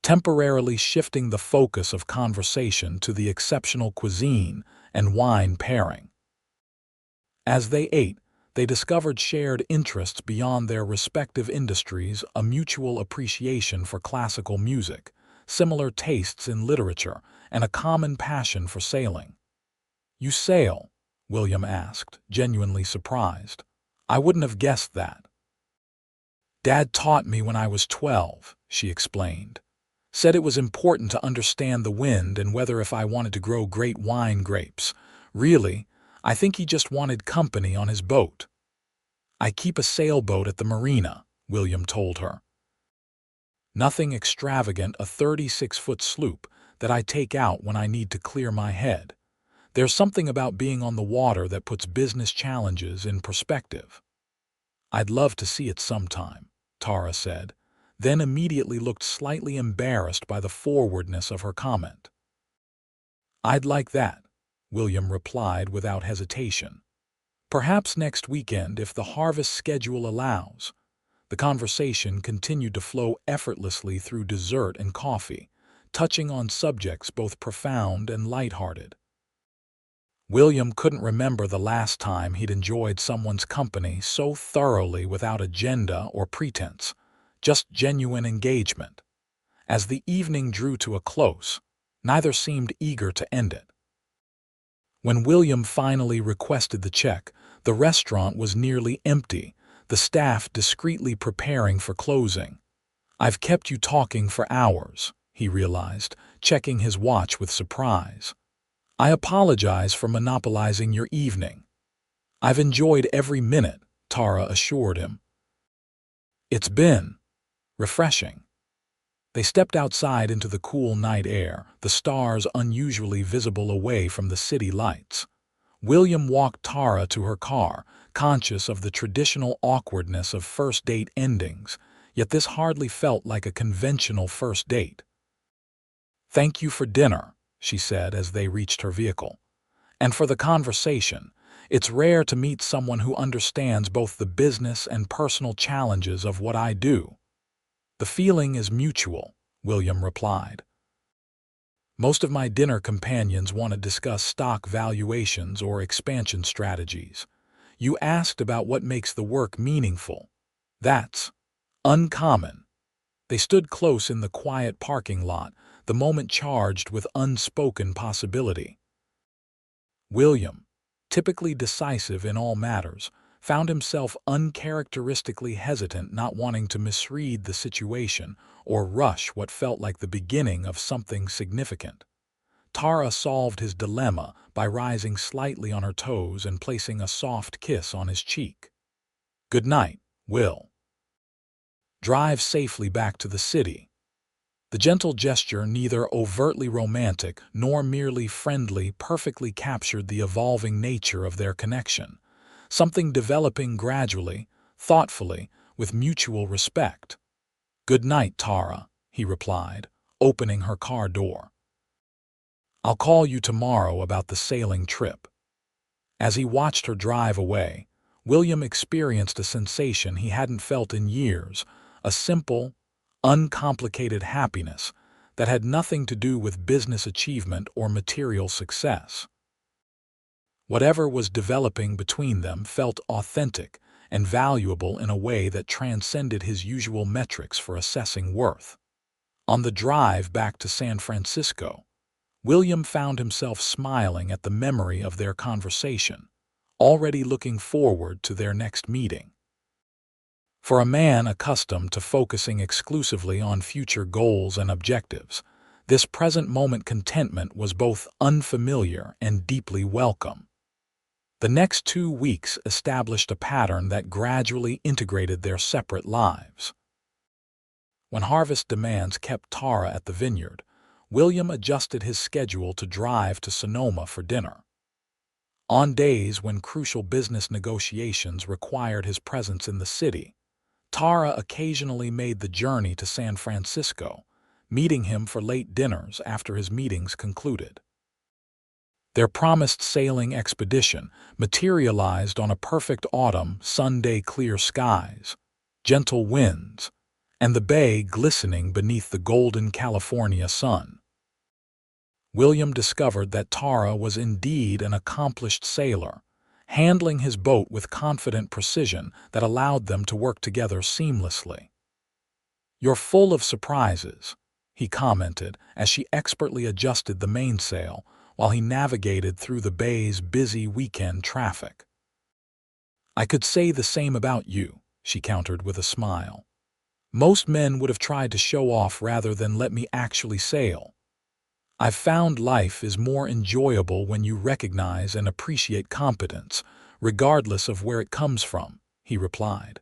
temporarily shifting the focus of conversation to the exceptional cuisine and wine pairing. As they ate, they discovered shared interests beyond their respective industries, a mutual appreciation for classical music, similar tastes in literature, and a common passion for sailing. "You sail?" William asked, genuinely surprised. "I wouldn't have guessed that." "Dad taught me when I was 12, she explained. "Said it was important to understand the wind and weather if I wanted to grow great wine grapes. Really, I think he just wanted company on his boat." "I keep a sailboat at the marina," William told her. "Nothing extravagant, a 36-foot sloop that I take out when I need to clear my head. There's something about being on the water that puts business challenges in perspective." "I'd love to see it sometime," Tara said, then immediately looked slightly embarrassed by the forwardness of her comment. "I'd like that," William replied without hesitation. "Perhaps next weekend if the harvest schedule allows." The conversation continued to flow effortlessly through dessert and coffee, touching on subjects both profound and lighthearted. William couldn't remember the last time he'd enjoyed someone's company so thoroughly without agenda or pretense, just genuine engagement. As the evening drew to a close, neither seemed eager to end it. When William finally requested the check, the restaurant was nearly empty, the staff discreetly preparing for closing. "I've kept you talking for hours," he realized, checking his watch with surprise. "I apologize for monopolizing your evening." "I've enjoyed every minute," Tara assured him. "It's been refreshing." They stepped outside into the cool night air, the stars unusually visible away from the city lights. William walked Tara to her car, conscious of the traditional awkwardness of first date endings, yet this hardly felt like a conventional first date. "Thank you for dinner," she said as they reached her vehicle. "And for the conversation. It's rare to meet someone who understands both the business and personal challenges of what I do." "The feeling is mutual," William replied. "Most of my dinner companions want to discuss stock valuations or expansion strategies. You asked about what makes the work meaningful. That's uncommon." They stood close in the quiet parking lot, the moment charged with unspoken possibility. William, typically decisive in all matters, found himself uncharacteristically hesitant, not wanting to misread the situation or rush what felt like the beginning of something significant. Tara solved his dilemma by rising slightly on her toes and placing a soft kiss on his cheek. "Good night, Will. Drive safely back to the city." The gentle gesture, neither overtly romantic nor merely friendly, perfectly captured the evolving nature of their connection, something developing gradually, thoughtfully, with mutual respect. "Good night, Tara," he replied, opening her car door. "I'll call you tomorrow about the sailing trip." As he watched her drive away, William experienced a sensation he hadn't felt in years, a simple, uncomplicated happiness that had nothing to do with business achievement or material success. Whatever was developing between them felt authentic and valuable in a way that transcended his usual metrics for assessing worth. On the drive back to San Francisco, William found himself smiling at the memory of their conversation, already looking forward to their next meeting. For a man accustomed to focusing exclusively on future goals and objectives, this present moment contentment was both unfamiliar and deeply welcome. The next 2 weeks established a pattern that gradually integrated their separate lives. When harvest demands kept Tara at the vineyard, William adjusted his schedule to drive to Sonoma for dinner. On days when crucial business negotiations required his presence in the city, Tara occasionally made the journey to San Francisco, meeting him for late dinners after his meetings concluded. Their promised sailing expedition materialized on a perfect autumn Sunday, clear skies, gentle winds, and the bay glistening beneath the golden California sun. William discovered that Tara was indeed an accomplished sailor, handling his boat with confident precision that allowed them to work together seamlessly. "You're full of surprises," he commented as she expertly adjusted the mainsail while he navigated through the bay's busy weekend traffic. "I could say the same about you," she countered with a smile. "Most men would have tried to show off rather than let me actually sail. I've found life is more enjoyable when you recognize and appreciate competence, regardless of where it comes from," he replied.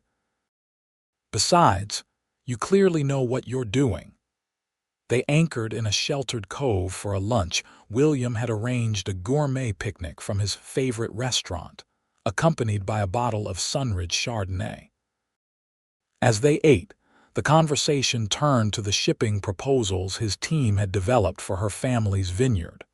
"Besides, you clearly know what you're doing." They anchored in a sheltered cove for a lunch. William had arranged a gourmet picnic from his favorite restaurant, accompanied by a bottle of Sunridge Chardonnay. As they ate, the conversation turned to the shipping proposals his team had developed for her family's vineyard.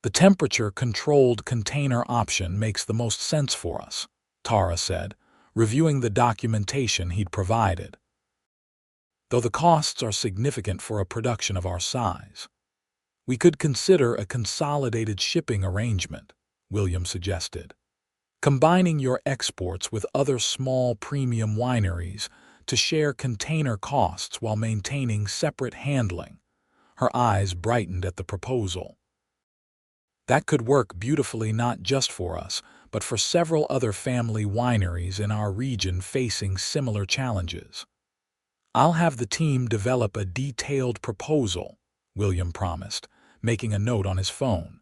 "The temperature-controlled container option makes the most sense for us," Tara said, reviewing the documentation he'd provided. "Though the costs are significant for a production of our size. We could consider a consolidated shipping arrangement," William suggested. Combining your exports with other small premium wineries to share container costs while maintaining separate handling. Her eyes brightened at the proposal. That could work beautifully not just for us, but for several other family wineries in our region facing similar challenges. I'll have the team develop a detailed proposal, William promised, making a note on his phone.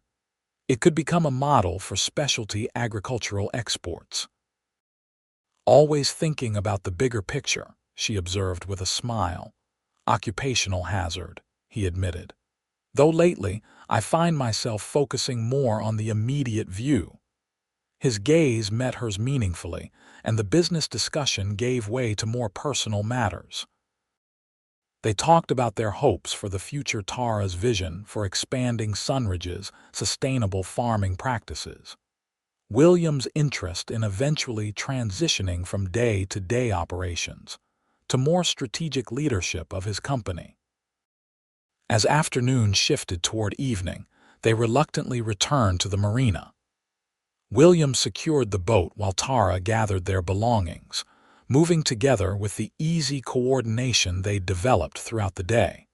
It could become a model for specialty agricultural exports. Always thinking about the bigger picture, she observed with a smile. Occupational hazard, he admitted. Though lately, I find myself focusing more on the immediate view. His gaze met hers meaningfully, and the business discussion gave way to more personal matters. They talked about their hopes for the future, Tara's vision for expanding Sunridge's sustainable farming practices, William's interest in eventually transitioning from day-to-day operations to more strategic leadership of his company. As afternoon shifted toward evening, they reluctantly returned to the marina. William secured the boat while Tara gathered their belongings, moving together with the easy coordination they'd developed throughout the day.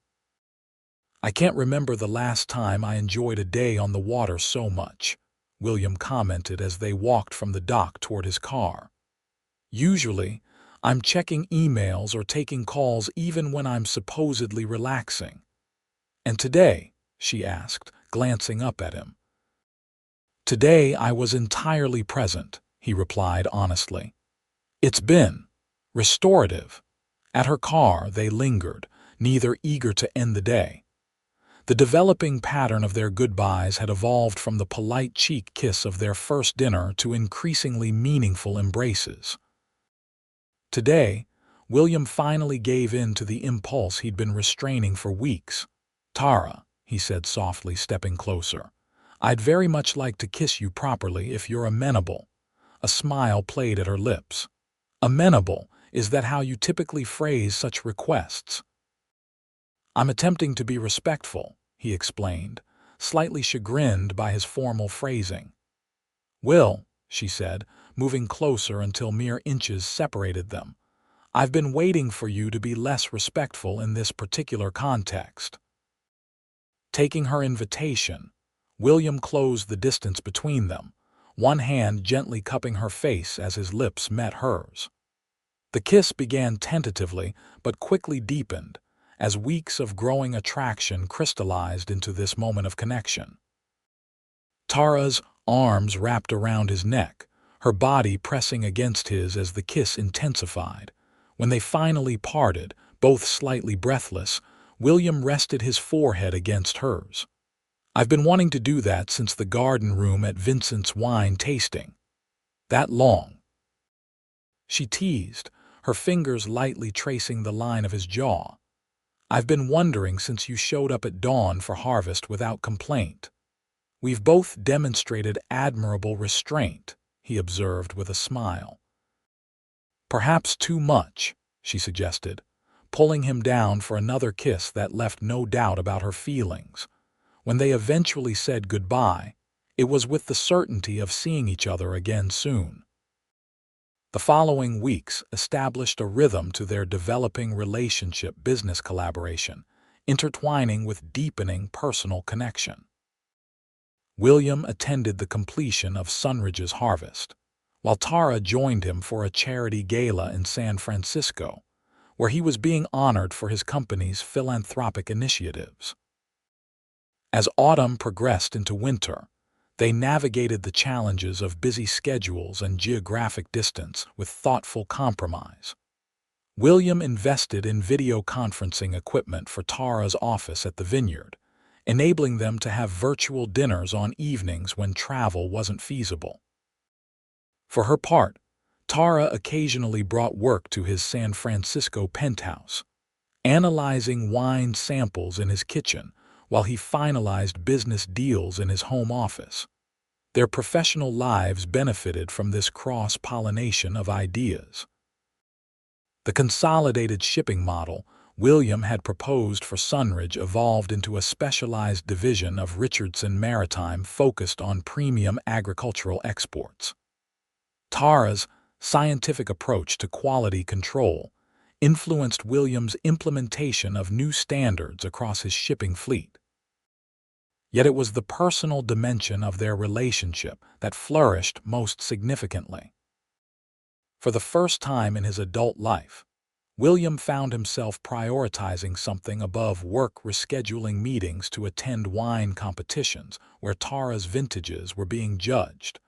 I can't remember the last time I enjoyed a day on the water so much, William commented as they walked from the dock toward his car. Usually, I'm checking emails or taking calls even when I'm supposedly relaxing. And today, she asked, glancing up at him. Today I was entirely present, he replied honestly. It's been restorative. At her car they lingered, neither eager to end the day. The developing pattern of their goodbyes had evolved from the polite cheek kiss of their first dinner to increasingly meaningful embraces. Today, William finally gave in to the impulse he'd been restraining for weeks. Tara, he said softly, stepping closer, I'd very much like to kiss you properly if you're amenable. A smile played at her lips. Amenable, is that how you typically phrase such requests? I'm attempting to be respectful, he explained, slightly chagrined by his formal phrasing. Will, she said, moving closer until mere inches separated them, I've been waiting for you to be less respectful in this particular context. Taking her invitation, William closed the distance between them, one hand gently cupping her face as his lips met hers. The kiss began tentatively but quickly deepened as weeks of growing attraction crystallized into this moment of connection. Tara's arms wrapped around his neck, her body pressing against his as the kiss intensified. When they finally parted, both slightly breathless, William rested his forehead against hers. I've been wanting to do that since the garden room at Vincent's wine tasting. That long. She teased, her fingers lightly tracing the line of his jaw. I've been wondering since you showed up at dawn for harvest without complaint. We've both demonstrated admirable restraint, he observed with a smile. Perhaps too much, she suggested, pulling him down for another kiss that left no doubt about her feelings. When they eventually said goodbye, it was with the certainty of seeing each other again soon. The following weeks established a rhythm to their developing relationship business collaboration, intertwining with deepening personal connection. William attended the completion of Sunridge's harvest, while Tara joined him for a charity gala in San Francisco, where he was being honored for his company's philanthropic initiatives. As autumn progressed into winter, they navigated the challenges of busy schedules and geographic distance with thoughtful compromise. William invested in video conferencing equipment for Tara's office at the vineyard, enabling them to have virtual dinners on evenings when travel wasn't feasible. For her part, Tara occasionally brought work to his San Francisco penthouse, analyzing wine samples in his kitchen while he finalized business deals in his home office. Their professional lives benefited from this cross-pollination of ideas. The consolidated shipping model, William had proposed for Sunridge evolved into a specialized division of Richardson Maritime focused on premium agricultural exports. Tara's scientific approach to quality control influenced William's implementation of new standards across his shipping fleet. Yet it was the personal dimension of their relationship that flourished most significantly. For the first time in his adult life, William found himself prioritizing something above work, rescheduling meetings to attend wine competitions where Tara's vintages were being judged,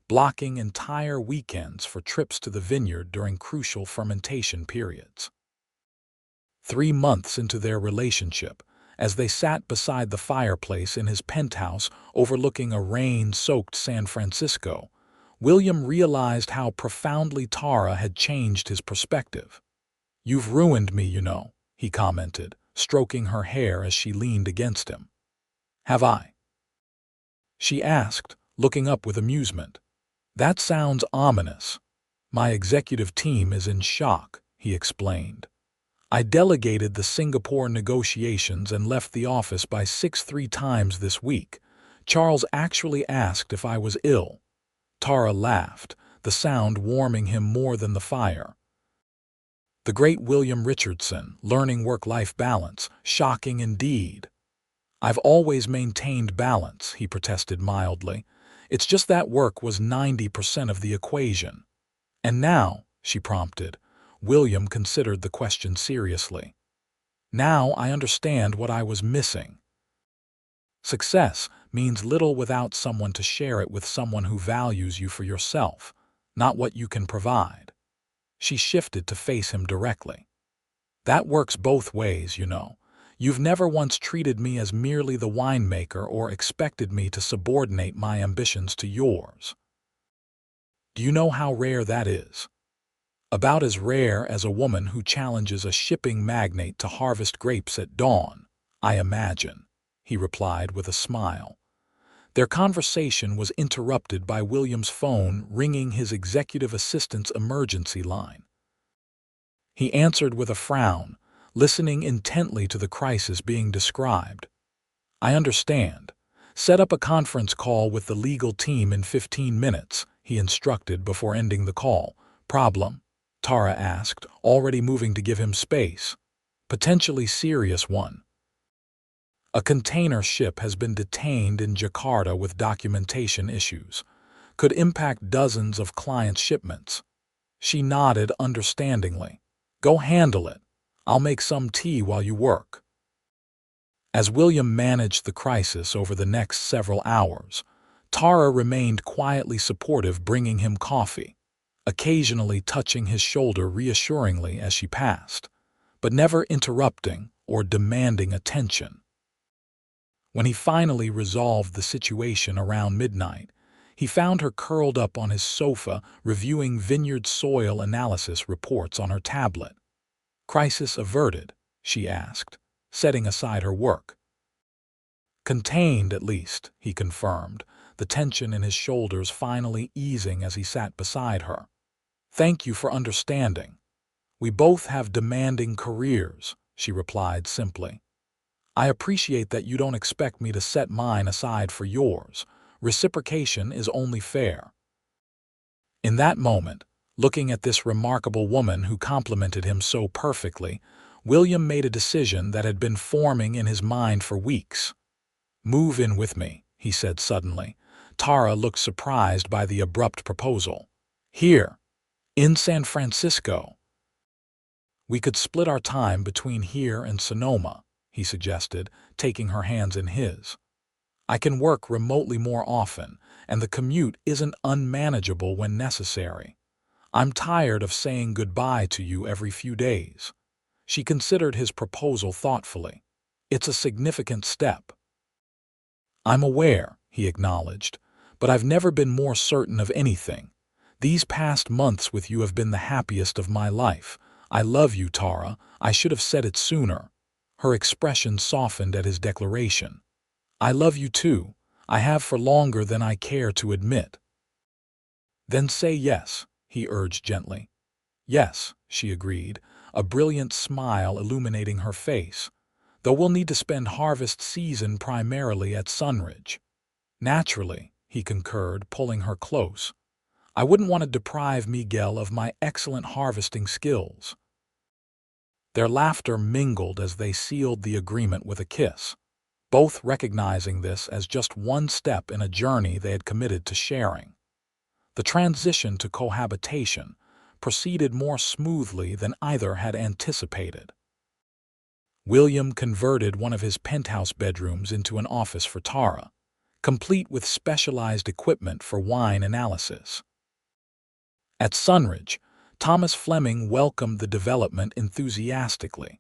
blocking entire weekends for trips to the vineyard during crucial fermentation periods. 3 months into their relationship, as they sat beside the fireplace in his penthouse overlooking a rain-soaked San Francisco, William realized how profoundly Tara had changed his perspective. "You've ruined me, you know," he commented, stroking her hair as she leaned against him. "Have I?" she asked, looking up with amusement. "That sounds ominous." "My executive team is in shock," he explained. "I delegated the Singapore negotiations and left the office by 6 times this week. Charles actually asked if I was ill." Tara laughed, the sound warming him more than the fire. The great William Richardson, learning work-life balance, shocking indeed. "I've always maintained balance," he protested mildly. "It's just that work was 90% of the equation." "And now," she prompted. William considered the question seriously. "Now I understand what I was missing. Success means little without someone to share it with, someone who values you for yourself, not what you can provide." She shifted to face him directly. "That works both ways, you know. You've never once treated me as merely the winemaker or expected me to subordinate my ambitions to yours. Do you know how rare that is? About as rare as a woman who challenges a shipping magnate to harvest grapes at dawn, I imagine," he replied with a smile. Their conversation was interrupted by William's phone ringing, his executive assistant's emergency line. He answered with a frown, listening intently to the crisis being described. "I understand. Set up a conference call with the legal team in 15 minutes, he instructed before ending the call. "Problem?" Tara asked, already moving to give him space. "Potentially serious one. A container ship has been detained in Jakarta with documentation issues. Could impact dozens of clients' shipments." She nodded understandingly. "Go handle it. I'll make some tea while you work." As William managed the crisis over the next several hours, Tara remained quietly supportive, bringing him coffee, occasionally touching his shoulder reassuringly as she passed, but never interrupting or demanding attention. When he finally resolved the situation around midnight, he found her curled up on his sofa reviewing vineyard soil analysis reports on her tablet. "Crisis averted?" she asked, setting aside her work. "Contained, at least," he confirmed, the tension in his shoulders finally easing as he sat beside her. "Thank you for understanding. We both have demanding careers," she replied simply. "I appreciate that you don't expect me to set mine aside for yours. Reciprocation is only fair." In that moment, looking at this remarkable woman who complemented him so perfectly, William made a decision that had been forming in his mind for weeks. "Move in with me," he said suddenly. Tara looked surprised by the abrupt proposal. "Here, in San Francisco." "We could split our time between here and Sonoma," he suggested, taking her hands in his. "I can work remotely more often, and the commute isn't unmanageable when necessary. I'm tired of saying goodbye to you every few days." She considered his proposal thoughtfully. "It's a significant step." "I'm aware," he acknowledged, "but I've never been more certain of anything. These past months with you have been the happiest of my life. I love you, Tara. I should have said it sooner." Her expression softened at his declaration. "I love you too. I have for longer than I care to admit." "Then say yes," he urged gently. "Yes," she agreed, a brilliant smile illuminating her face, "though we'll need to spend harvest season primarily at Sunridge." "Naturally," he concurred, pulling her close. "I wouldn't want to deprive Miguel of my excellent harvesting skills." Their laughter mingled as they sealed the agreement with a kiss, both recognizing this as just one step in a journey they had committed to sharing. The transition to cohabitation proceeded more smoothly than either had anticipated. William converted one of his penthouse bedrooms into an office for Tara, complete with specialized equipment for wine analysis. At Sunridge, Thomas Fleming welcomed the development enthusiastically,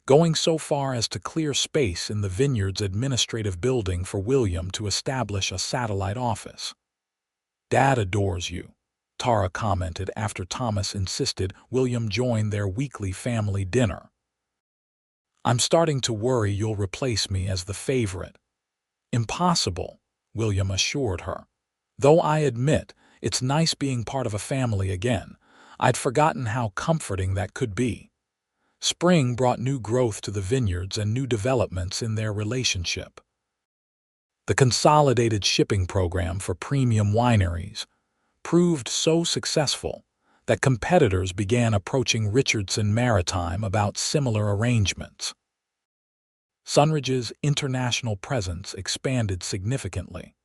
going so far as to clear space in the vineyard's administrative building for William to establish a satellite office. "Dad adores you," Tara commented after Thomas insisted William join their weekly family dinner. "I'm starting to worry you'll replace me as the favorite." "Impossible," William assured her. "Though I admit it's nice being part of a family again. I'd forgotten how comforting that could be." Spring brought new growth to the vineyards and new developments in their relationship. The consolidated shipping program for premium wineries proved so successful that competitors began approaching Richardson Maritime about similar arrangements. Sunridge's international presence expanded significantly,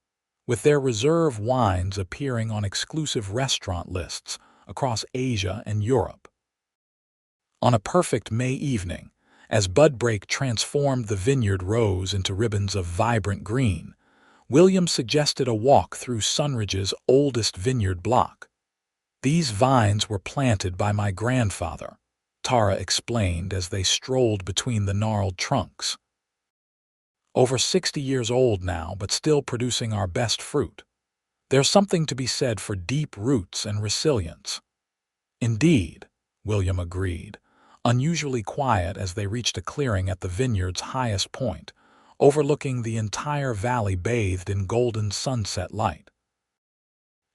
with their reserve wines appearing on exclusive restaurant lists across Asia and Europe. On a perfect May evening, as budbreak transformed the vineyard rows into ribbons of vibrant green, William suggested a walk through Sunridge's oldest vineyard block. "These vines were planted by my grandfather," Tara explained as they strolled between the gnarled trunks. "Over 60 years old now, but still producing our best fruit. There's something to be said for deep roots and resilience." "Indeed," William agreed, unusually quiet as they reached a clearing at the vineyard's highest point, overlooking the entire valley bathed in golden sunset light.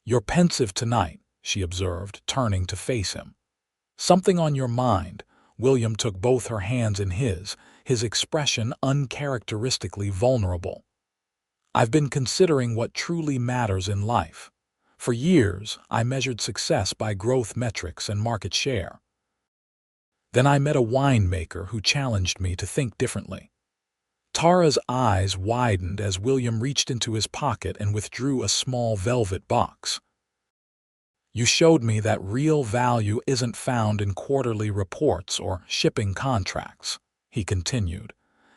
"You're pensive tonight," she observed, turning to face him. "Something on your mind?" William took both her hands in his expression uncharacteristically vulnerable. "I've been considering what truly matters in life. For years, I measured success by growth metrics and market share. Then I met a winemaker who challenged me to think differently." Tara's eyes widened as William reached into his pocket and withdrew a small velvet box. "You showed me that real value isn't found in quarterly reports or shipping contracts," he continued,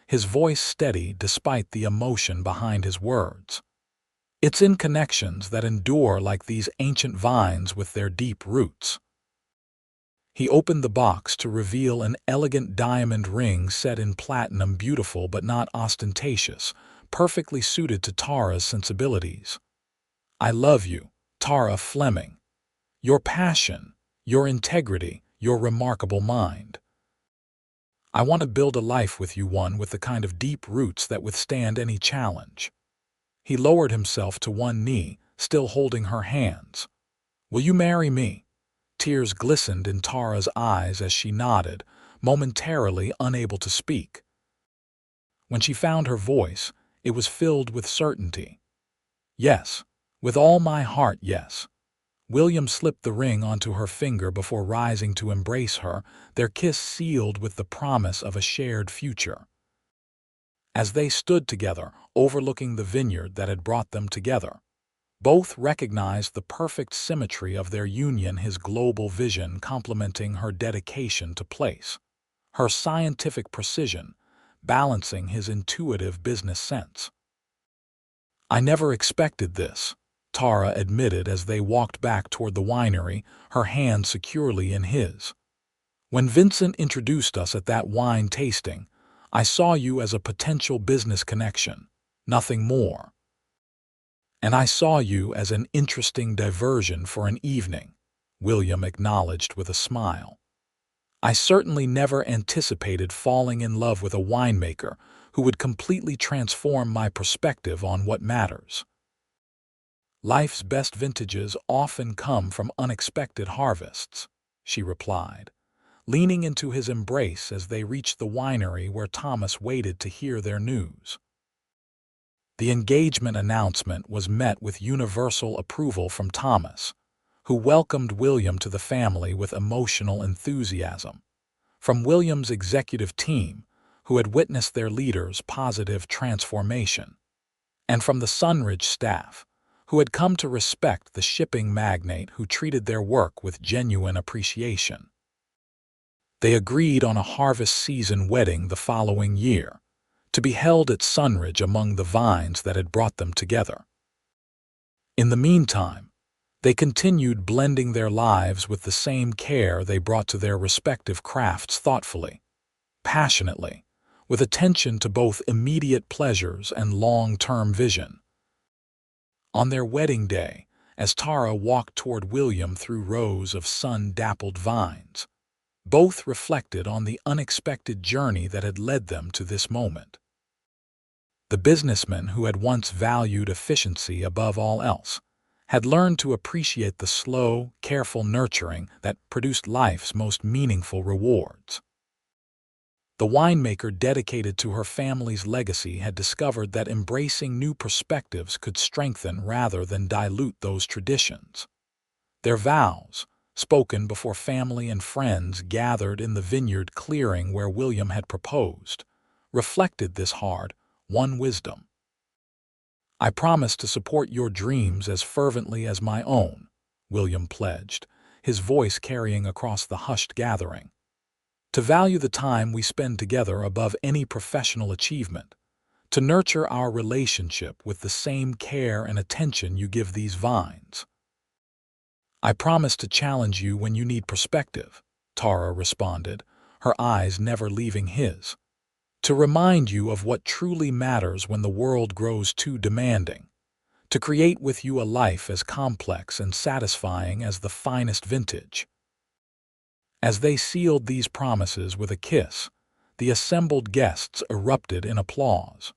his voice steady despite the emotion behind his words. "It's in connections that endure like these ancient vines with their deep roots." He opened the box to reveal an elegant diamond ring set in platinum, beautiful but not ostentatious, perfectly suited to Tara's sensibilities. "I love you, Tara Fleming. Your passion, your integrity, your remarkable mind. I want to build a life with you, one with the kind of deep roots that withstand any challenge." He lowered himself to one knee, still holding her hands. "Will you marry me?" Tears glistened in Tara's eyes as she nodded, momentarily unable to speak. When she found her voice, it was filled with certainty. "Yes, with all my heart, yes." William slipped the ring onto her finger before rising to embrace her, their kiss sealed with the promise of a shared future. As they stood together, overlooking the vineyard that had brought them together, both recognized the perfect symmetry of their union, his global vision complementing her dedication to place, her scientific precision balancing his intuitive business sense. "I never expected this," Tara admitted as they walked back toward the winery, her hand securely in his. "When Vincent introduced us at that wine tasting, I saw you as a potential business connection, nothing more. And I saw you as an interesting diversion for an evening," William acknowledged with a smile. "I certainly never anticipated falling in love with a winemaker who would completely transform my perspective on what matters." "Life's best vintages often come from unexpected harvests," she replied, leaning into his embrace as they reached the winery where Thomas waited to hear their news. The engagement announcement was met with universal approval from Thomas, who welcomed William to the family with emotional enthusiasm. From William's executive team, who had witnessed their leader's positive transformation, and from the Sunridge staff, who had come to respect the shipping magnate who treated their work with genuine appreciation. They agreed on a harvest season wedding the following year, to be held at Sunridge among the vines that had brought them together. In the meantime, they continued blending their lives with the same care they brought to their respective crafts thoughtfully, passionately, with attention to both immediate pleasures and long-term vision. On their wedding day, as Tara walked toward William through rows of sun-dappled vines, both reflected on the unexpected journey that had led them to this moment. The businessman who had once valued efficiency above all else had learned to appreciate the slow, careful nurturing that produced life's most meaningful rewards. The winemaker dedicated to her family's legacy had discovered that embracing new perspectives could strengthen rather than dilute those traditions. Their vows, spoken before family and friends gathered in the vineyard clearing where William had proposed, reflected this hard-won wisdom. "I promise to support your dreams as fervently as my own," William pledged, his voice carrying across the hushed gathering. "To value the time we spend together above any professional achievement, to nurture our relationship with the same care and attention you give these vines." "I promise to challenge you when you need perspective," Tara responded, her eyes never leaving his. "To remind you of what truly matters when the world grows too demanding. To create with you a life as complex and satisfying as the finest vintage." As they sealed these promises with a kiss, the assembled guests erupted in applause.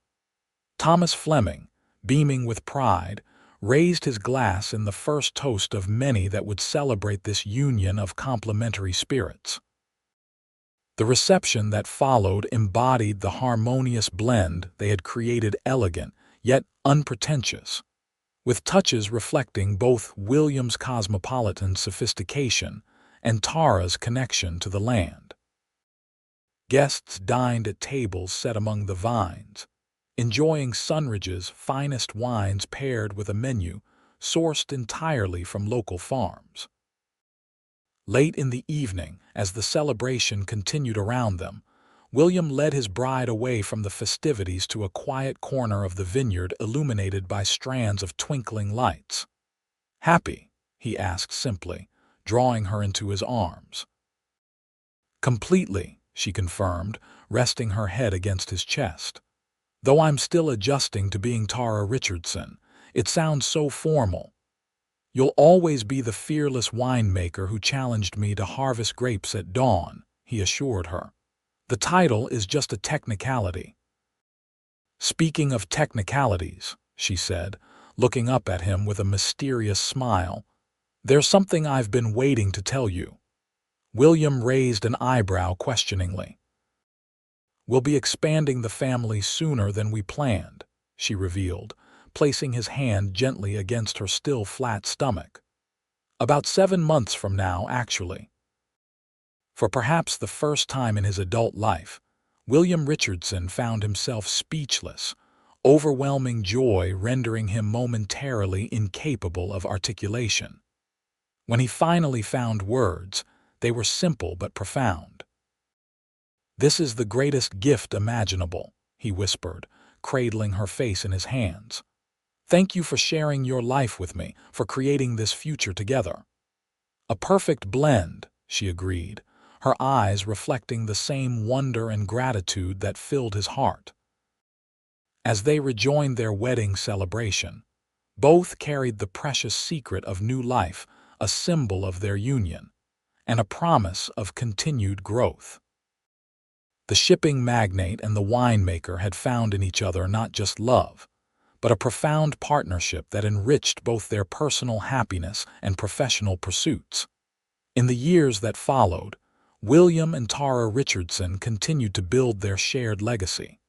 Thomas Fleming, beaming with pride, raised his glass in the first toast of many that would celebrate this union of complementary spirits. The reception that followed embodied the harmonious blend they had created, elegant yet unpretentious, with touches reflecting both William's cosmopolitan sophistication and Tara's connection to the land. Guests dined at tables set among the vines, enjoying Sunridge's finest wines paired with a menu sourced entirely from local farms. Late in the evening, as the celebration continued around them, William led his bride away from the festivities to a quiet corner of the vineyard illuminated by strands of twinkling lights. "Happy?" he asked simply, drawing her into his arms. "Completely," she confirmed, resting her head against his chest. "Though I'm still adjusting to being Tara Richardson, it sounds so formal." "You'll always be the fearless winemaker who challenged me to harvest grapes at dawn," he assured her. "The title is just a technicality." "Speaking of technicalities," she said, looking up at him with a mysterious smile, "there's something I've been waiting to tell you." William raised an eyebrow questioningly. "We'll be expanding the family sooner than we planned," she revealed, placing his hand gently against her still flat stomach. "About 7 months from now, actually." For perhaps the first time in his adult life, William Richardson found himself speechless, overwhelming joy rendering him momentarily incapable of articulation. When he finally found words, they were simple but profound. "This is the greatest gift imaginable," he whispered, cradling her face in his hands. "Thank you for sharing your life with me, for creating this future together." "A perfect blend," she agreed, her eyes reflecting the same wonder and gratitude that filled his heart. As they rejoined their wedding celebration, both carried the precious secret of new life, a symbol of their union, and a promise of continued growth. The shipping magnate and the winemaker had found in each other not just love, but a profound partnership that enriched both their personal happiness and professional pursuits. In the years that followed, William and Tara Richardson continued to build their shared legacy.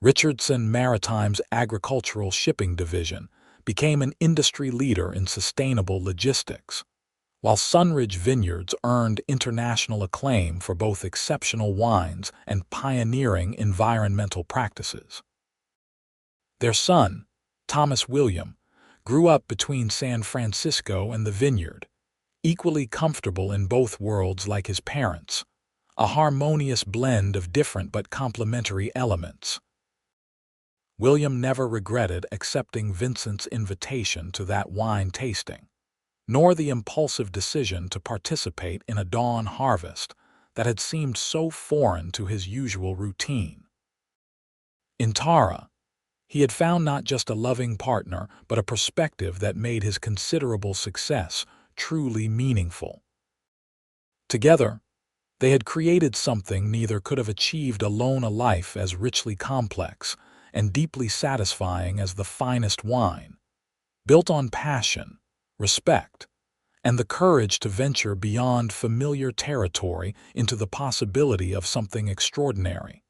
Richardson Maritime's agricultural shipping division became an industry leader in sustainable logistics, while Sunridge Vineyards earned international acclaim for both exceptional wines and pioneering environmental practices. Their son, Thomas William, grew up between San Francisco and the vineyard, equally comfortable in both worlds like his parents, a harmonious blend of different but complementary elements. William never regretted accepting Vincent's invitation to that wine tasting, nor the impulsive decision to participate in a dawn harvest that had seemed so foreign to his usual routine. In Tara, he had found not just a loving partner, but a perspective that made his considerable success truly meaningful. Together, they had created something neither could have achieved alone, a life as richly complex and deeply satisfying as the finest wine, built on passion, respect, and the courage to venture beyond familiar territory into the possibility of something extraordinary.